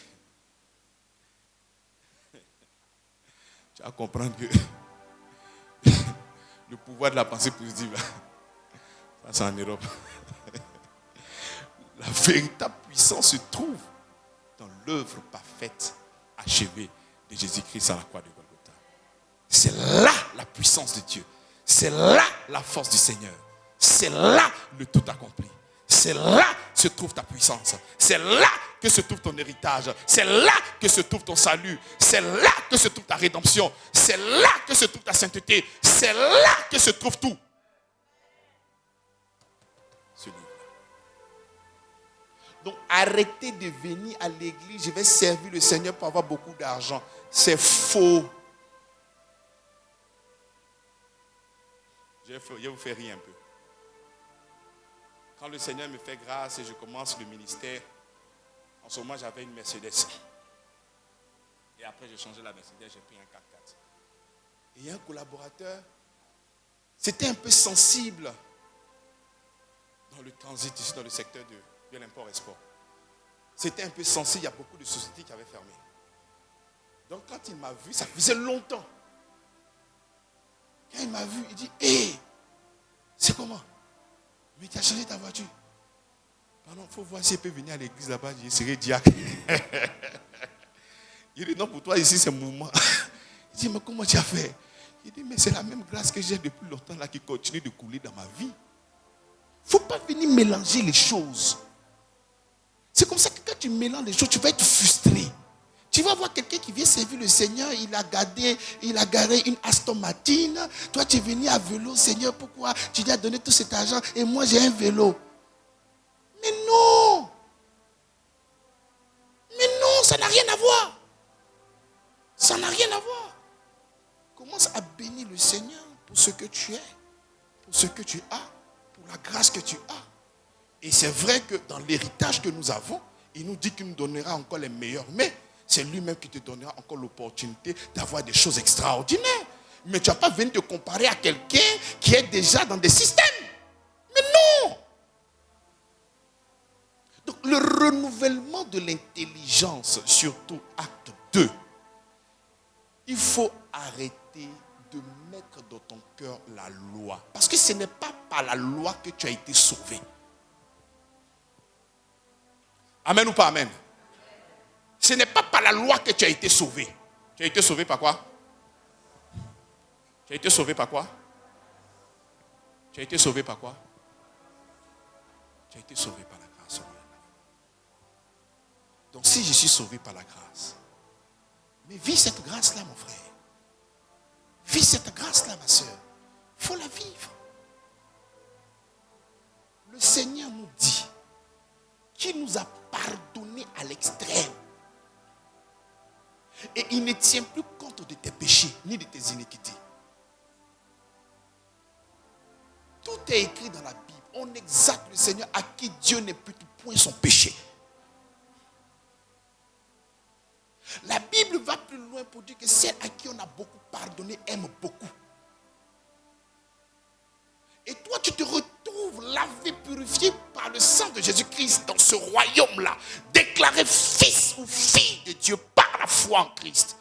Tu vas comprendre que le pouvoir de la pensée positive, là, ça c'est en Europe. La véritable puissance se trouve dans l'œuvre parfaite, achevée de Jésus-Christ à la croix de Golgotha. C'est là la puissance de Dieu. C'est là la force du Seigneur. C'est là le tout accompli. C'est là que se trouve ta puissance. C'est là que se trouve ton héritage. C'est là que se trouve ton salut. C'est là que se trouve ta rédemption. C'est là que se trouve ta sainteté. C'est là que se trouve tout. Ce livre. Donc arrêtez de venir à l'église. Je vais servir le Seigneur pour avoir beaucoup d'argent. C'est faux. Je vais vous faire rire un peu. Quand le Seigneur me fait grâce et je commence le ministère, en ce moment j'avais une Mercedes. Et après j'ai changé la Mercedes, j'ai pris un 4x4. Et il y a un collaborateur, c'était un peu sensible dans le transit ici, dans le secteur de l'import-export. C'était un peu sensible, il y a beaucoup de sociétés qui avaient fermé. Donc quand il m'a vu, ça faisait longtemps. Quand il m'a vu, il dit, hé, c'est comment? Mais tu as changé ta voiture. Pardon, il faut voir s'il peut venir à l'église là-bas, je serai diacre. Il dit, non, pour toi ici c'est mouvement. Il dit, mais comment tu as fait? Il dit, mais c'est la même grâce que j'ai depuis longtemps là qui continue de couler dans ma vie. Il ne faut pas venir mélanger les choses. C'est comme ça que quand tu mélanges les choses, tu vas être frustré. Tu vas voir quelqu'un qui vient servir le Seigneur, il a garé une Aston Martin. Toi, tu es venu à vélo, Seigneur, pourquoi tu lui as donné tout cet argent et moi j'ai un vélo? Mais non! Mais non, ça n'a rien à voir. Ça n'a rien à voir. Commence à bénir le Seigneur pour ce que tu es, pour ce que tu as, pour la grâce que tu as. Et c'est vrai que dans l'héritage que nous avons, il nous dit qu'il nous donnera encore les meilleurs. Mais c'est lui-même qui te donnera encore l'opportunité d'avoir des choses extraordinaires. Mais tu n'as pas venir te comparer à quelqu'un qui est déjà dans des systèmes. Mais non! Donc le renouvellement de l'intelligence, surtout acte 2, il faut arrêter de mettre dans ton cœur la loi. Parce que ce n'est pas par la loi que tu as été sauvé. Amen ou pas amen? Ce n'est pas par la loi que tu as été sauvé. Tu as été sauvé par quoi? Tu as été sauvé par quoi? Tu as été sauvé par quoi? Tu as été sauvé par la grâce. Donc si je suis sauvé par la grâce, mais vis cette grâce-là, mon frère. Vis cette grâce-là, ma soeur. Il faut la vivre. Le Seigneur nous dit qu'il nous a pardonné à l'extrême. Et il ne tient plus compte de tes péchés, ni de tes iniquités. Tout est écrit dans la Bible. On exalte le Seigneur à qui Dieu n'impute point son péché. La Bible va plus loin pour dire que celle à qui on a beaucoup pardonné aime beaucoup. Et toi, tu te retrouves lavé, purifié par le sang de Jésus-Christ dans ce royaume-là, déclaré fils ou fille de Dieu par la foi en Christ.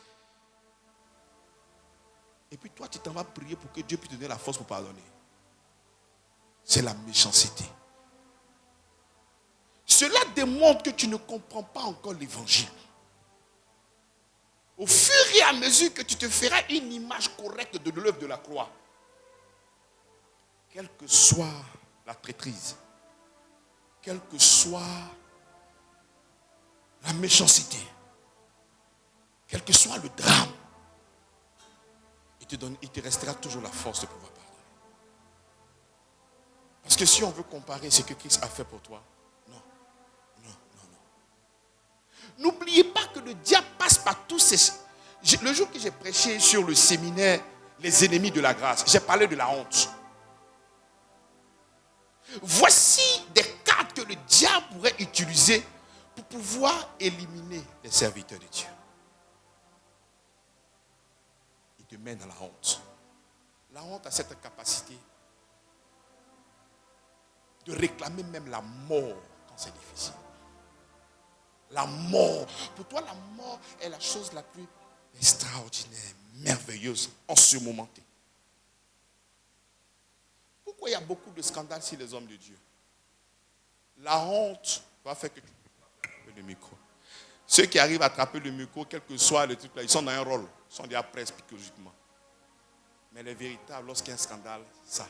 Et puis toi, tu t'en vas prier pour que Dieu puisse te donner la force pour pardonner. C'est la méchanceté. Cela démontre que tu ne comprends pas encore l'évangile. Au fur et à mesure que tu te feras une image correcte de l'œuvre de la croix, quelle que soit la traîtrise, quelle que soit la méchanceté, quel que soit le drame, il te restera toujours la force de pouvoir pardonner. Parce que si on veut comparer ce que Christ a fait pour toi, non. N'oubliez pas que le diable passe par tous ces... Le jour que j'ai prêché sur le séminaire Les ennemis de la grâce, j'ai parlé de la honte. Voici des cartes que le diable pourrait utiliser pour pouvoir éliminer les serviteurs de Dieu. Il te mène dans la honte. La honte a cette capacité de réclamer même la mort quand c'est difficile. la mort. Pour toi, la mort est la chose la plus extraordinaire, merveilleuse, en ce moment. Pourquoi il y a beaucoup de scandales sur les hommes de Dieu? La honte va faire que tu attrapes le micro. Ceux qui arrivent à attraper le micro, quel que soit le truc là, ils sont dans un rôle. Ils sont déjà prêts psychologiquement. Mais les véritables, lorsqu'il y a un scandale, ça,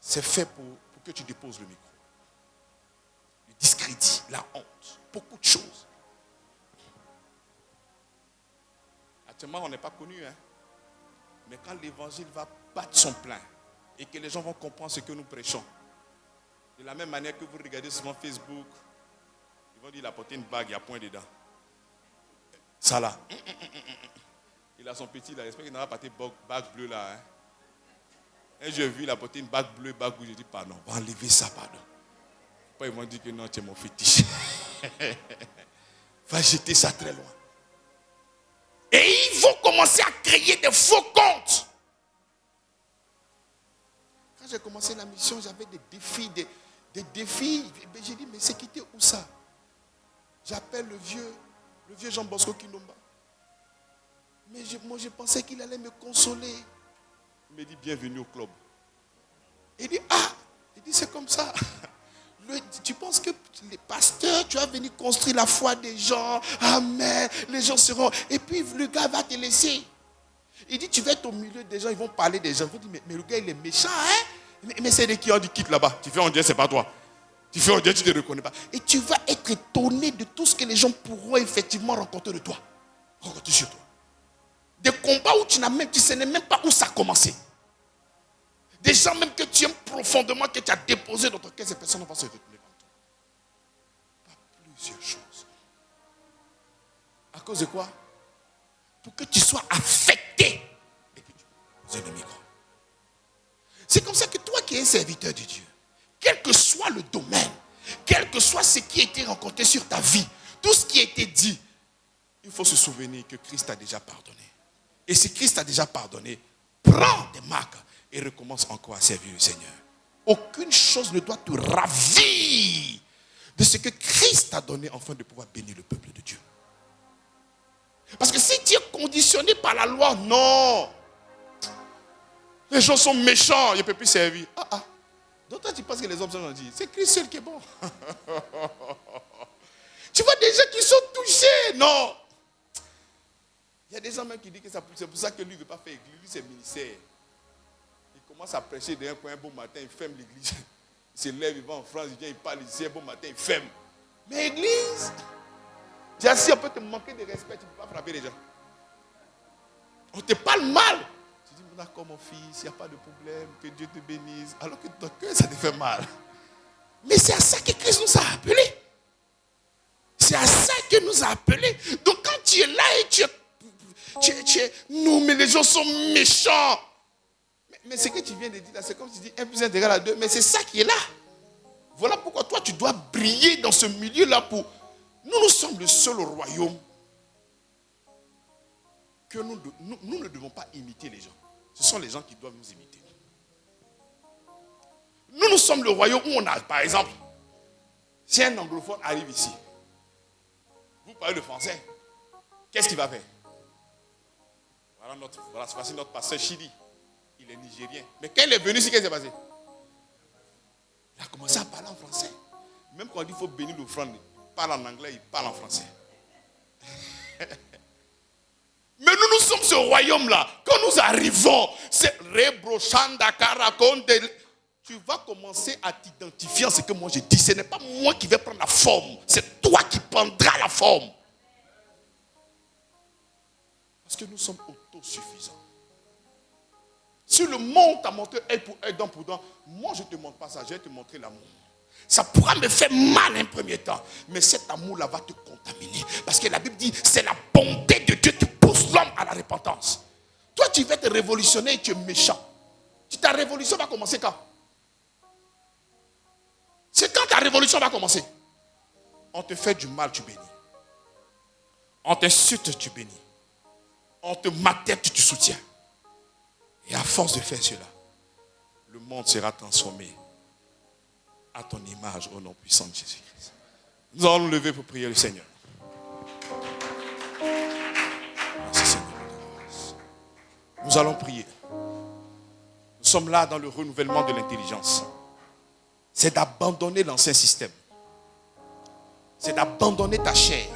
c'est fait pour que tu déposes le micro. Le discrédit, la honte, beaucoup de choses. Actuellement, on n'est pas connu, hein. Mais quand l'évangile va battre son plein et que les gens vont comprendre ce que nous prêchons, de la même manière que vous regardez souvent Facebook, ils vont dire il a porté une bague, il y a point dedans. Ça là. Il a son petit là, j'espère qu'il n'aura pas porté bague bleue là. Hein. Et j'ai vu, il a porté une bague bleue, bague rouge. J'ai dit pardon, on va enlever ça, pardon. Pas ils m'ont dit que non, tu es mon fétiche. Va jeter ça très loin. Et ils vont commencer à créer des faux comptes. Quand j'ai commencé la mission, j'avais des défis, des défis. J'ai dit, mais c'est quitté où ça? J'appelle le vieux Jean Bosco Kinomba. Mais moi, je pensais qu'il allait me consoler. Il me dit, bienvenue au club. Il dit, il dit, c'est comme ça. Tu penses que les pasteurs, tu vas venir construire la foi des gens. Amen. Les gens seront... Et puis, le gars va te laisser. Il dit, tu vas être au milieu des gens, ils vont parler des gens. Ils vont dire, mais le gars, il est méchant, hein? Mais c'est de qui on dit quitte là-bas. Tu fais on dirait, c'est pas toi. Tu fais on dirait, tu ne te reconnais pas. Et tu vas être étonné de tout ce que les gens pourront effectivement rencontrer de toi. Rencontrer sur toi. Des combats où tu ne sais même pas où ça a commencé. Des gens même que tu aimes profondément, que tu as déposé dans ton cœur, ces personnes vont se retourner contre toi. Pas plusieurs choses. À cause de quoi? Pour que tu sois affecté et que tu poses le micro. C'est comme ça que toi qui es serviteur de Dieu, quel que soit le domaine, quel que soit ce qui a été rencontré sur ta vie, tout ce qui a été dit, il faut se souvenir que Christ a déjà pardonné. Et si Christ a déjà pardonné, prends des marques et recommence encore à servir le Seigneur. Aucune chose ne doit te ravir de ce que Christ a donné afin de pouvoir bénir le peuple de Dieu. Parce que si tu es conditionné par la loi, non. Les gens sont méchants, ils ne peuvent plus servir. Donc toi tu penses que les hommes sont gentils. C'est Christ seul qui est bon. Tu vois des gens qui sont touchés. Non. Il y a des gens même qui disent que c'est pour ça que lui ne veut pas faire église. Lui c'est ministère. Il commence à prêcher d'un coin un bon matin, il ferme l'église. Il se lève, il va en France, il vient, il parle ici, un bon matin, il ferme. Mais église, j'ai assis, on peut te manquer de respect, tu ne peux pas frapper les gens. On te parle mal. Tu dis, d'accord mon fils, il n'y a pas de problème, que Dieu te bénisse. Alors que ton cœur, ça te fait mal. Mais c'est à ça que Christ nous a appelés. C'est à ça qu'il nous a appelés. Donc quand tu es là et tu es non, mais les gens sont méchants. Mais ce que tu viens de dire là, c'est comme si tu dis 1 plus 1 égale à 2. Mais c'est ça qui est là. Voilà pourquoi toi, tu dois briller dans ce milieu-là pour... Nous sommes le seul royaume que nous ne devons pas imiter les gens. Ce sont les gens qui doivent nous imiter. Nous sommes le royaume où on a, par exemple, si un anglophone arrive ici, vous parlez le français, qu'est-ce qu'il va faire? Voilà, c'est notre pasteur Chidi. Il est nigérien. Mais quand il est venu ici, qu'est-ce qui s'est passé? Il a commencé à parler en français. Même quand il dit qu'il faut bénir l'offrande, il parle en anglais, il parle en français. Mais nous sommes ce royaume-là. Quand nous arrivons, c'est Rebrochanda Karakonde. Tu vas commencer à t'identifier en ce que moi je dis. Ce n'est pas moi qui vais prendre la forme. C'est toi qui prendras la forme. Parce que nous sommes autosuffisants. Si le monde t'a montré œil pour œil, dent pour dent, moi je ne te montre pas ça, je vais te montrer l'amour. Ça pourra me faire mal un premier temps, mais cet amour-là va te contaminer. Parce que la Bible dit, c'est la bonté de Dieu qui pousse l'homme à la repentance. Toi, tu vas te révolutionner et tu es méchant. Ta révolution va commencer quand? C'est quand ta révolution va commencer? On te fait du mal, tu bénis. On t'insulte, tu bénis. On te matette, tu te soutiens. Et à force de faire cela, le monde sera transformé à ton image au nom puissant de Jésus-Christ. Nous allons nous lever pour prier le Seigneur. Merci Seigneur. Nous allons prier. Nous sommes là dans le renouvellement de l'intelligence. C'est d'abandonner l'ancien système. C'est d'abandonner ta chair.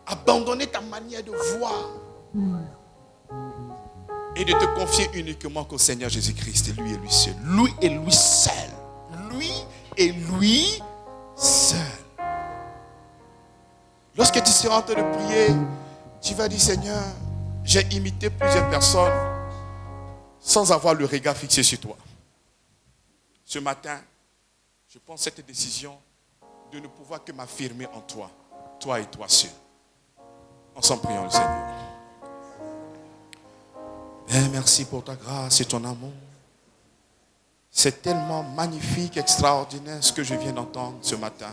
Abandonner ta manière de voir. Et de te confier uniquement qu'au Seigneur Jésus-Christ. Lui et lui seul. Lui et lui seul. Lui et lui seul. Lorsque tu seras en train de prier, tu vas dire, Seigneur, j'ai imité plusieurs personnes sans avoir le regard fixé sur toi. Ce matin, je prends cette décision de ne pouvoir que m'affirmer en toi, toi et toi seul. Ensemble, prions le Seigneur. Père, merci pour ta grâce et ton amour. C'est tellement magnifique, extraordinaire ce que je viens d'entendre ce matin.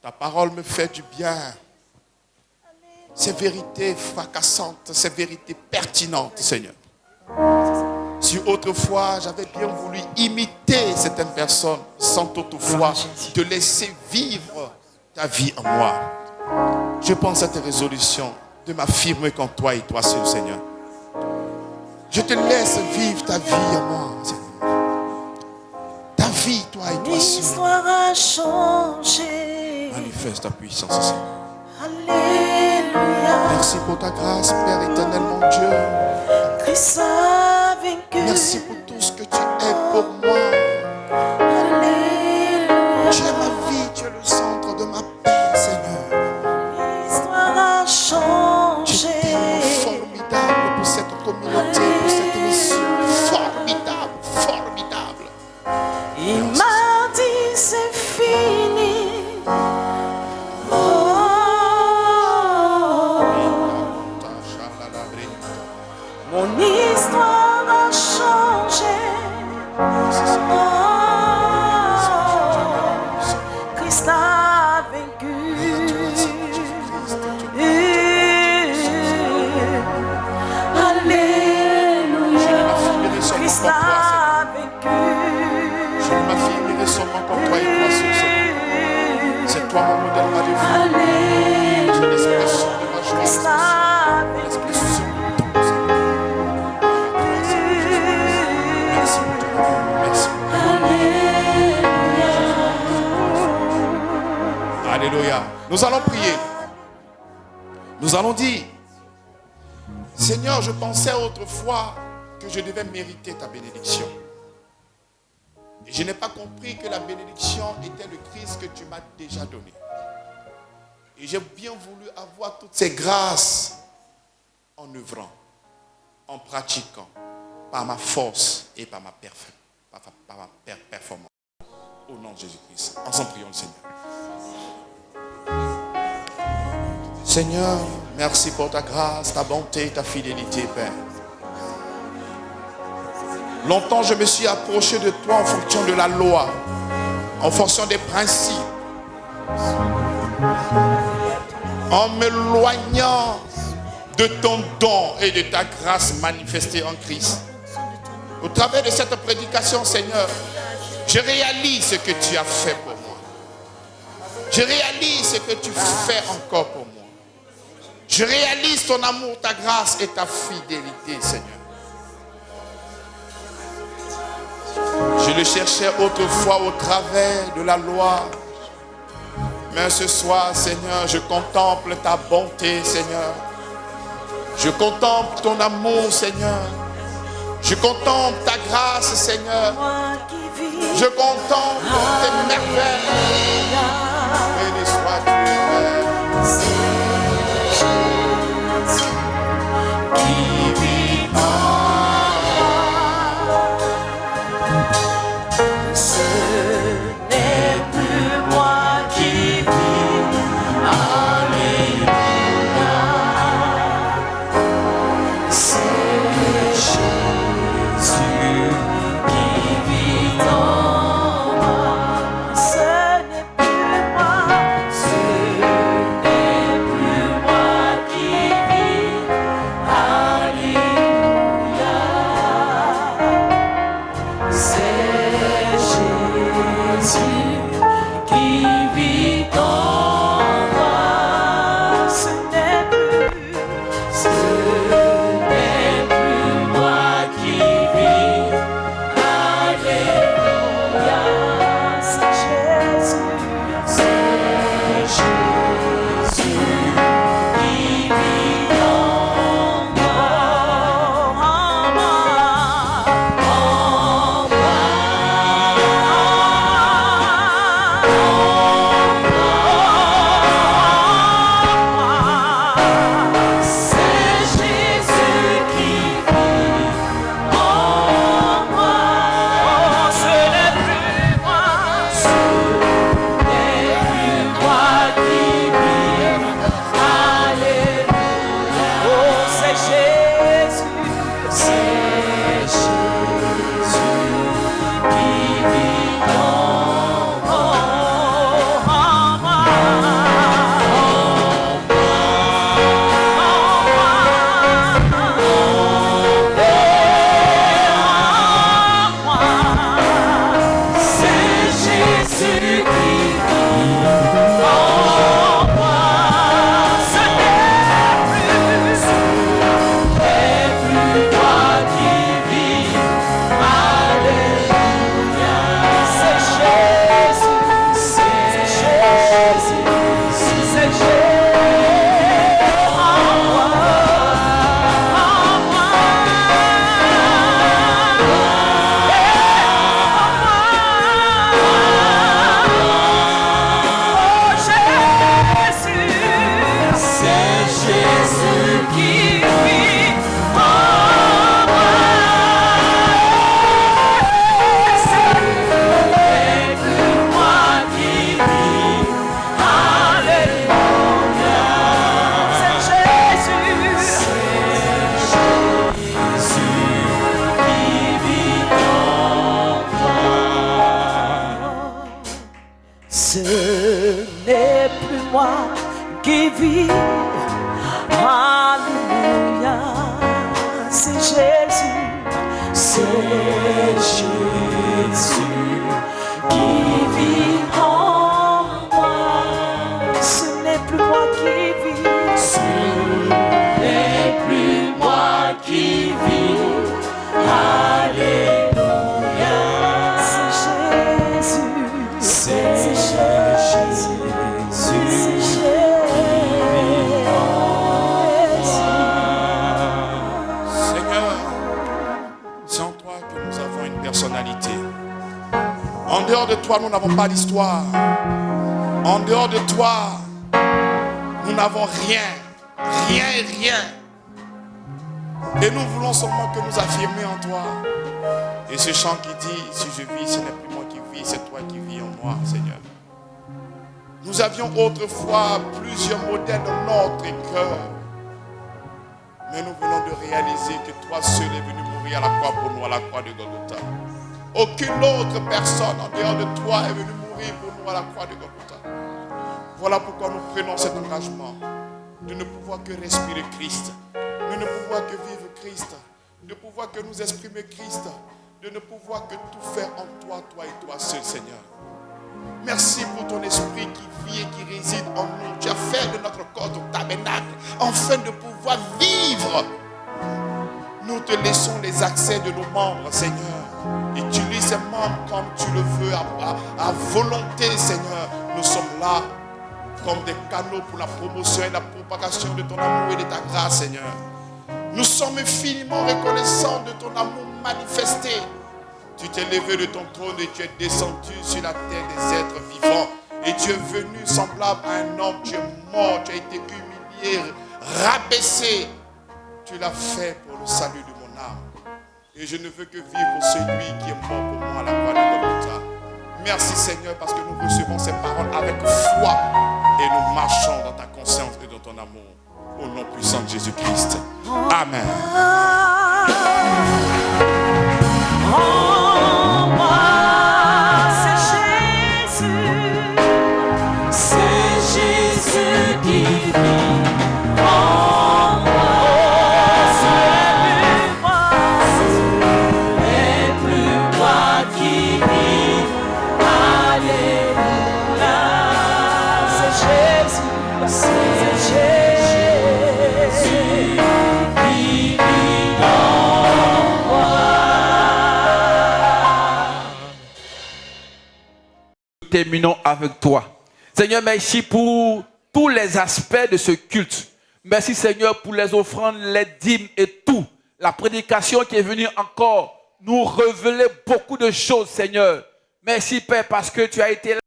Ta parole me fait du bien. Ces vérités fracassantes, ces vérités pertinentes, Seigneur. Si autrefois j'avais bien voulu imiter certaines personnes sans toutefois te laisser vivre ta vie en moi, je prends cette résolution de m'affirmer qu'en toi et toi seul, Seigneur. Je te laisse vivre ta vie en moi, Seigneur. Ta vie, toi et toi seul. L'histoire a changé. Manifeste ta puissance, Seigneur. Alléluia. Merci pour ta grâce, Père éternel, mon Dieu. Christ a vaincu. Merci pour tout ce que tu es pour moi. Alléluia. Tu es ma vie, tu es le centre de ma paix, Seigneur. L'histoire a Tu changé. es tellement formidable pour cette communauté, pour cette mission. Formidable, formidable. Il m'a dit c'est fini. Oh. Mon histoire a changé. Oh. Christ a vaincu. Alléluia. Christ a vaincu. Je ne m'affirmerai seulement comme toi et toi seul, Seigneur. C'est toi mon modèle, ma vie. C'est l'expression de ma joie. Christ a vaincu. L'expression de ton Seigneur. Merci pour ton amour. Merci. Alléluia. Nous allons prier. Nous allons dire, Seigneur, je pensais autrefois que je devais mériter ta bénédiction. Et je n'ai pas compris que la bénédiction était le Christ que tu m'as déjà donné. Et j'ai bien voulu avoir toutes ces grâces en œuvrant, en pratiquant, par ma force et par ma performance. Au nom de Jésus-Christ. Ensemble, prions le Seigneur. Seigneur, merci pour ta grâce, ta bonté, ta fidélité, Père. Longtemps, je me suis approché de toi en fonction de la loi, en fonction des principes, en m'éloignant de ton don et de ta grâce manifestée en Christ. Au travers de cette prédication, Seigneur, je réalise ce que tu as fait pour moi. Je réalise ce que tu fais encore pour moi. Je réalise ton amour, ta grâce et ta fidélité, Seigneur. Je le cherchais autrefois au travers de la loi. Mais ce soir, Seigneur, je contemple ta bonté, Seigneur. Je contemple ton amour, Seigneur. Je contemple ta grâce, Seigneur. Je contemple tes merveilles. Béni sois-tu, Père. Ce n'est plus moi qui vis. Alléluia, c'est Jésus. C'est Jésus qui vit en moi. Ce n'est plus moi qui vis. Ce n'est plus moi qui vis. Alléluia. C'est Jésus. C'est Jésus. C'est Seigneur, c'est en toi que nous avons une personnalité. En dehors de toi, nous n'avons pas d'histoire. En dehors de toi, nous n'avons rien. Rien et rien. Et nous voulons seulement que nous affirmer en toi. Et ce chant qui dit, si je vis, ce n'est plus moi qui vis, c'est toi qui vis en moi, Seigneur. Nous avions autrefois plusieurs modèles dans notre cœur. Mais nous venons de réaliser que toi seul es venu mourir à la croix pour nous, à la croix de Golgotha. Aucune autre personne en dehors de toi est venue mourir pour nous à la croix de Golgotha. Voilà pourquoi nous prenons cet engagement de ne pouvoir que respirer Christ, de ne pouvoir que vivre Christ, de pouvoir que nous exprimer Christ, de ne pouvoir que tout faire en toi, toi et toi seul, Seigneur. Merci pour ton esprit qui vit et qui réside en nous. Tu as fait de notre corps ton tabernacle, afin de pouvoir vivre. Nous te laissons les accès de nos membres, Seigneur. Utilise ces membres comme tu le veux, à volonté, Seigneur. Nous sommes là comme des canaux pour la promotion et la propagation de ton amour et de ta grâce, Seigneur. Nous sommes infiniment reconnaissants de ton amour manifesté. Tu t'es levé de ton trône et tu es descendu sur la terre des êtres vivants. Et tu es venu semblable à un homme. Tu es mort, tu as été humilié, rabaissé. Tu l'as fait pour le salut de mon âme. Et je ne veux que vivre celui qui est mort pour moi à la croix de Golgotha. Merci Seigneur parce que nous recevons ces paroles avec foi. Et nous marchons dans ta conscience et dans ton amour. Au nom puissant de Jésus-Christ. Amen. en moi. C'est Jésus. C'est Jésus qui vit en moi. Ce n'est plus moi qui vis. Alléluia. C'est Jésus. C'est Jésus qui vit en moi. Terminons avec toi. Seigneur, merci pour tous les aspects de ce culte. Merci Seigneur pour les offrandes, les dîmes et tout. La prédication qui est venue encore nous révéler beaucoup de choses, Seigneur. Merci Père parce que tu as été là.